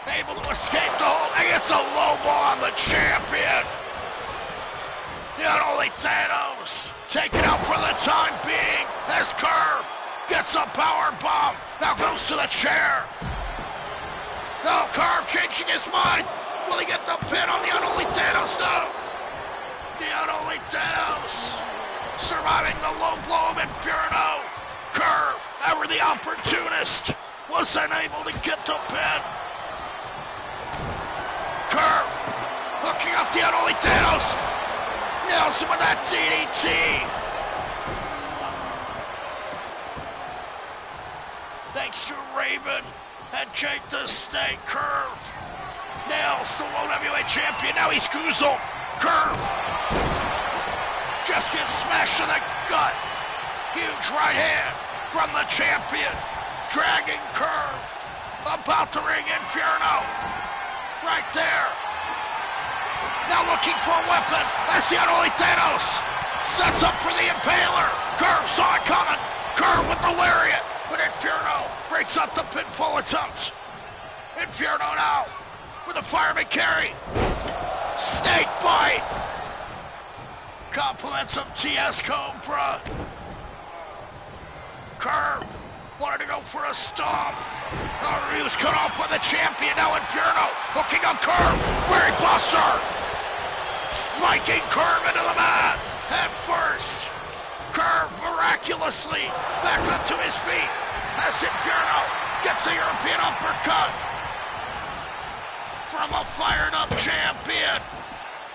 Able to escape the hold. He gets a low ball on the champion. The unholy Thanos taken out for the time being as Curve gets a power bomb. Now goes to the chair. Now Curve changing his mind. Will he get the pin on the unholy Thanos? No. The unholy Thanos surviving the low blow of Inferno. Curve, ever the opportunist, was unable to get the pin. Curve hooking up the unholy Thanos. Nails him with that DDT. Thanks to Raven and Jake the Snake. Curve nails the World Heavyweight Champion. Now he's goozled. Curve just gets smashed in the gut. Huge right hand from the champion. Dragging Curve. About to ring Inferno. Right there. Now looking for a weapon. That's the unholy Thanos. Sets up for the Impaler. Curve saw it coming. Curve with the lariat. But Inferno breaks up the pinfall attempt. Inferno now with a fireman carry. Snake bite. Compliments of TS Cobra. Curve wanted to go for a stomp. He was cut off by the champion. Now Inferno hooking up Curve. Berry Buster. Spiking Curve into the mat. Head first. Curve miraculously back up to his feet as Inferno gets a European uppercut from a fired up champion.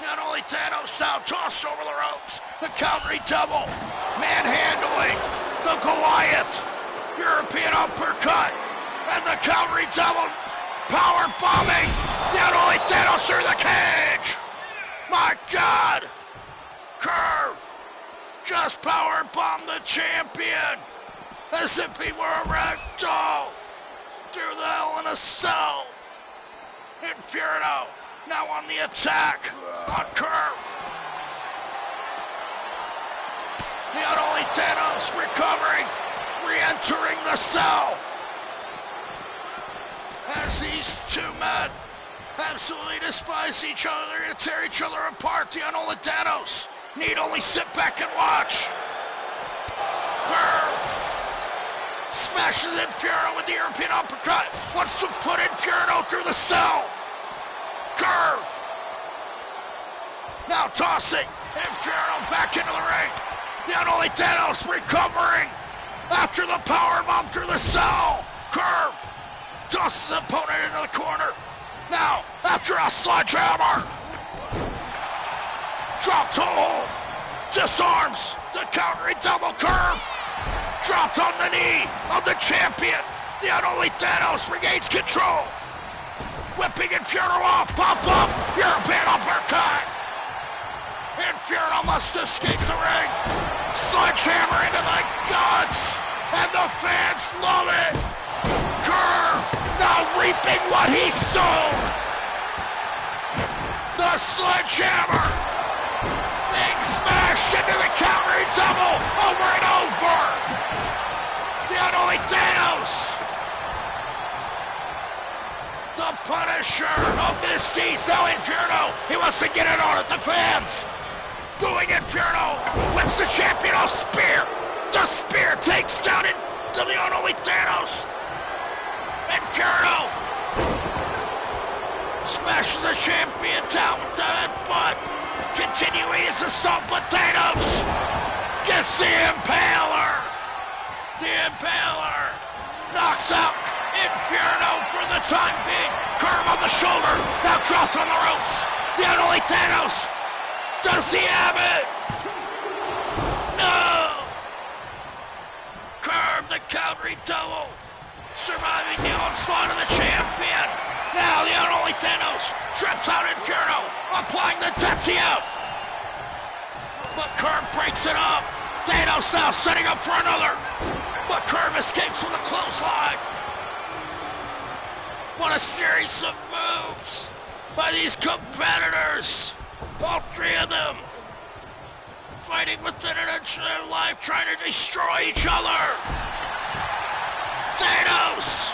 Not only Thanos now tossed over the ropes. The country double. Manhandling the Goliath. European uppercut. And the country double. Power bombing. Not only Thanos through the cage. My God. Curve just power bombed the champion as if he were a rag doll through the Hell in a Cell. Inferno now on the attack on Curve. The unholy Thanos recovering, re-entering the cell as these two men absolutely despise each other. They're going to tear each other apart. The unholy Thanos need only sit back and watch. Curve smashes Inferno with the European uppercut. Wants to put Inferno through the cell. Curve now tossing Inferno back into the ring. The unholy Thanos recovering after the powerbomb through the cell. Curve tosses his opponent into the corner. Now, after a sledgehammer, drop to hold, disarms the countering double. Curve, dropped on the knee of the champion. The unholy Thanos regains control, whipping Inferno off, pop up, European uppercut. Inferno must escape the ring, sledgehammer into the guts, and the fans love it. Curve now reaping what he sowed. The sledgehammer being smashed into the countering double over and over. The unholy Thanos. The Punisher of Misty's now Inferno. He wants to get it on at the fans. Booing Inferno. Wins the champion off spear. The spear takes down into the unholy Thanos. Inferno smashes the champion down with the headbutt. Continuing his assault, but Thanos gets the Impaler. The Impaler knocks out Inferno for the time being. Curve on the shoulder, now dropped on the ropes. The unholy Thanos, does he have it? No! Curve the countering double, surviving the onslaught of the champion. Now the unholy Thanos trips out Inferno, applying the Tetsuya. But Curve breaks it up. Thanos now setting up for another. But Curve escapes with a clothesline. What a series of moves by these competitors. All three of them fighting within an inch of their life, trying to destroy each other. THAYNOS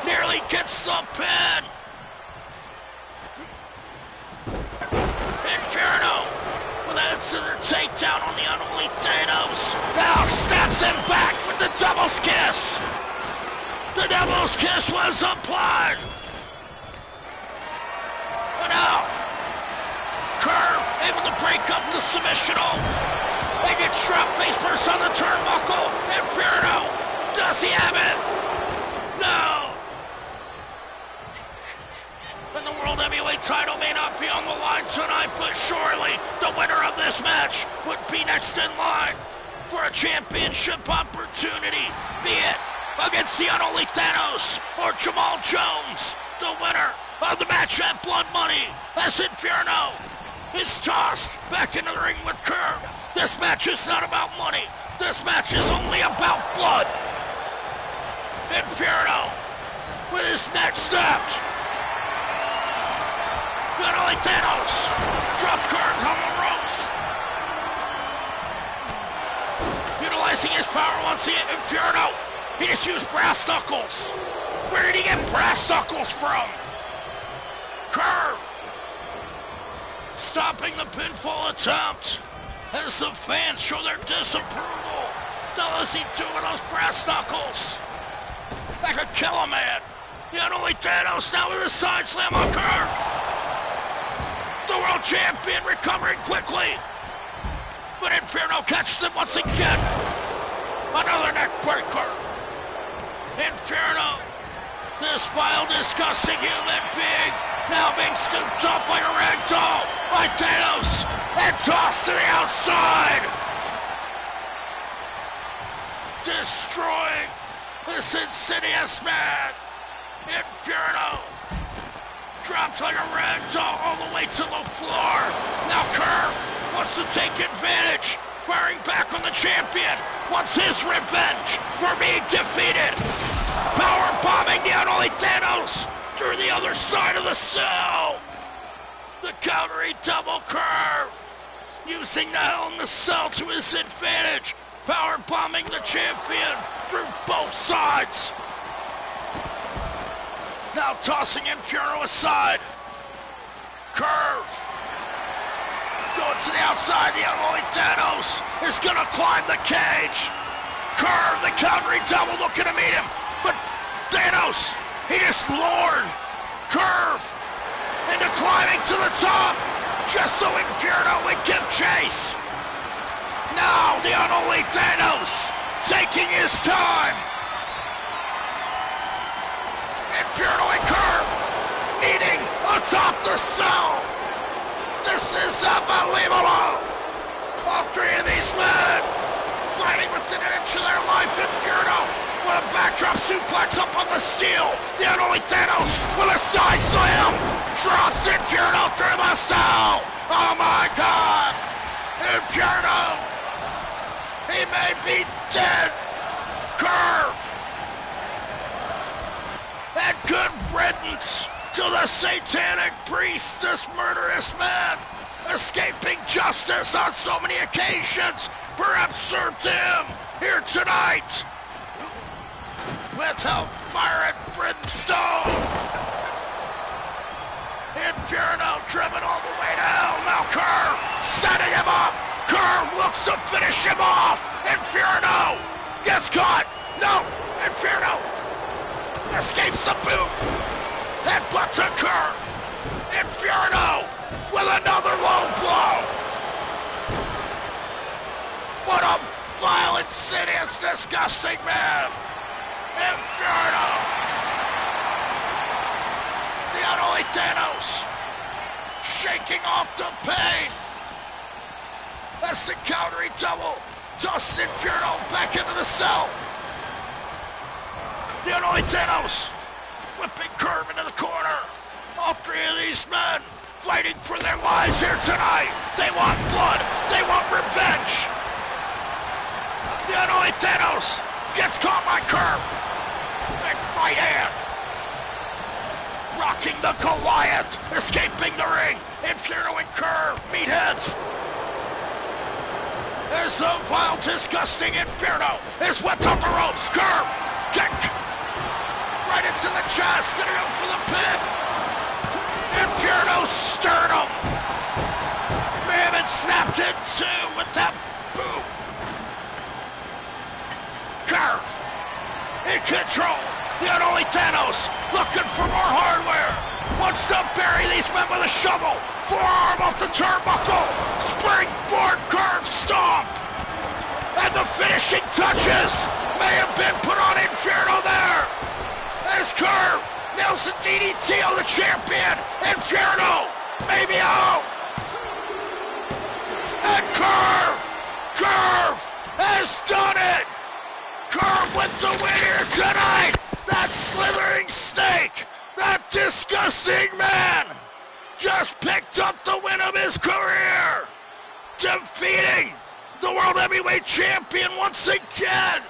nearly gets the pin. Inferno with an instant takedown on the unholy THAYNOS. Now snaps him back with the devil's kiss. The devil's kiss was applied. But now, Curve able to break up the submission hold. They get strapped face first on the turnbuckle. Inferno, does he have it? No. And the World Heavyweight title may not be on the line tonight, but surely the winner of this match would be next in line for a championship opportunity, be it against the unholy THAYNOS or Jamal Jones, the winner of the match at Blood Money, as Inferno is tossed back into the ring with Curve. This match is not about money. This match is only about blood. Inferno with his next step. Not only THAYNOS drops Curve on the ropes. Utilizing his power once again, Inferno. He just used brass knuckles. Where did he get brass knuckles from? Curve stopping the pinfall attempt as the fans show their disapproval. What does he do with those brass knuckles? That could kill a man. The unholy THAYNOS now with a side slam on Curve. The world champion recovering quickly. But Inferno catches him once again. Another neck breaker. Inferno, this vile, disgusting human being, now being scooped up like a rag doll by THAYNOS and tossed to the outside. Destroying this insidious man. Inferno dropped like a rag doll all the way to the floor. Now Curve wants to take advantage, firing back on the champion, wants his revenge for being defeated. Power bombing the unholy THAYNOS through the other side of the cell. The countering double Curve, using the Hell in the Cell to his advantage, power bombing the champion through both sides. Now tossing Inferno aside. Curve going to the outside. The unholy THAYNOS is gonna climb the cage. Curve, the countering double, looking to meet him, but THAYNOS, he just lured Curve into climbing to the top, just so Inferno would give chase. Now the unholy THAYNOS taking his time. Inferno and Curve meeting atop the cell. This is unbelievable. All three of these men fighting within an inch of their life. Inferno with a backdrop suplex up on the steel. The unholy THAYNOS with a side slam drops Inferno through the cell. Oh my God. Inferno, he may be dead. Curve. And good riddance to the satanic priest, this murderous man, escaping justice on so many occasions, perhaps served him here tonight with hellfire and brimstone. Inferno driven all the way to hell. Now Curve setting him up. Curve looks to finish him off. Inferno gets caught. No, Inferno escapes the boot. Headbutt to Curve. Inferno with another low blow. What a vile, insidious, disgusting man. Inferno. The unholy THAYNOS shaking off the pain. That's the countering double. Tosses Inferno back into the cell. The unholy THAYNOS whipping Curve into the corner. All three of these men fighting for their lives here tonight. They want blood. They want revenge. The unholy THAYNOS gets caught by Curve. Big right hand. Rocking the Goliath, escaping the ring. Inferno and Curve, meatheads. There's the vile, disgusting Inferno is whipped up the ropes. Curve, kick, right into the chest, gonna go for the pin. Inferno sternum. May have been snapped in two with that boom. Curve, in control. The unholy Thanos looking for more hardware. Wants to bury these men with a shovel. Forearm off the turnbuckle. Springboard Curve stomp. And the finishing touches may have been put on Inferno there. As Curve nails the DDT on the champion. Inferno maybe out. And Curve has done it. Curve with the win here tonight. That slithering snake, that disgusting man, just picked up the win of his career, defeating the World Heavyweight Champion once again.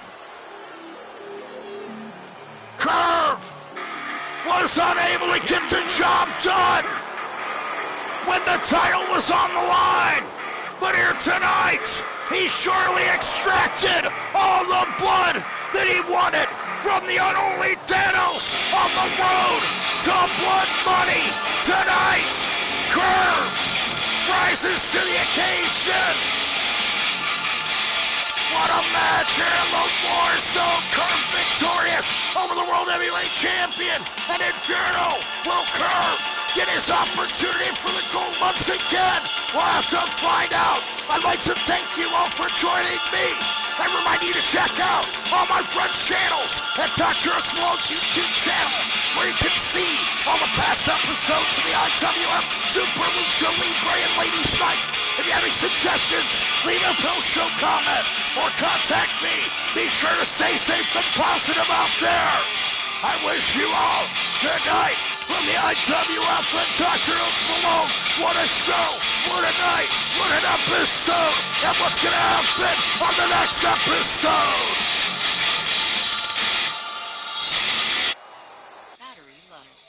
Curve was unable to get the job done when the title was on the line. But here tonight, he surely extracted all the blood that he wanted from the unholy Thanos on the road to blood money tonight. Curve rises to the occasion. What a match here in the WARZONE. Curve victorious over the World Heavyweight Champion. And Inferno will Curve get his opportunity for the gold once again. We'll have to find out. I'd like to thank you all for joining me. I remind you to check out all my friends' channels at DrHooksMalone's YouTube channel, where you can see all the past episodes of the IWF Super Lucha Libre and Ladies Night. If you have any suggestions, leave a post-show comment or contact me. Be sure to stay safe and positive out there. I wish you all good night from the IWF and DrHooksMalone. What a show, what a night, what an episode, and what's gonna happen on the next episode.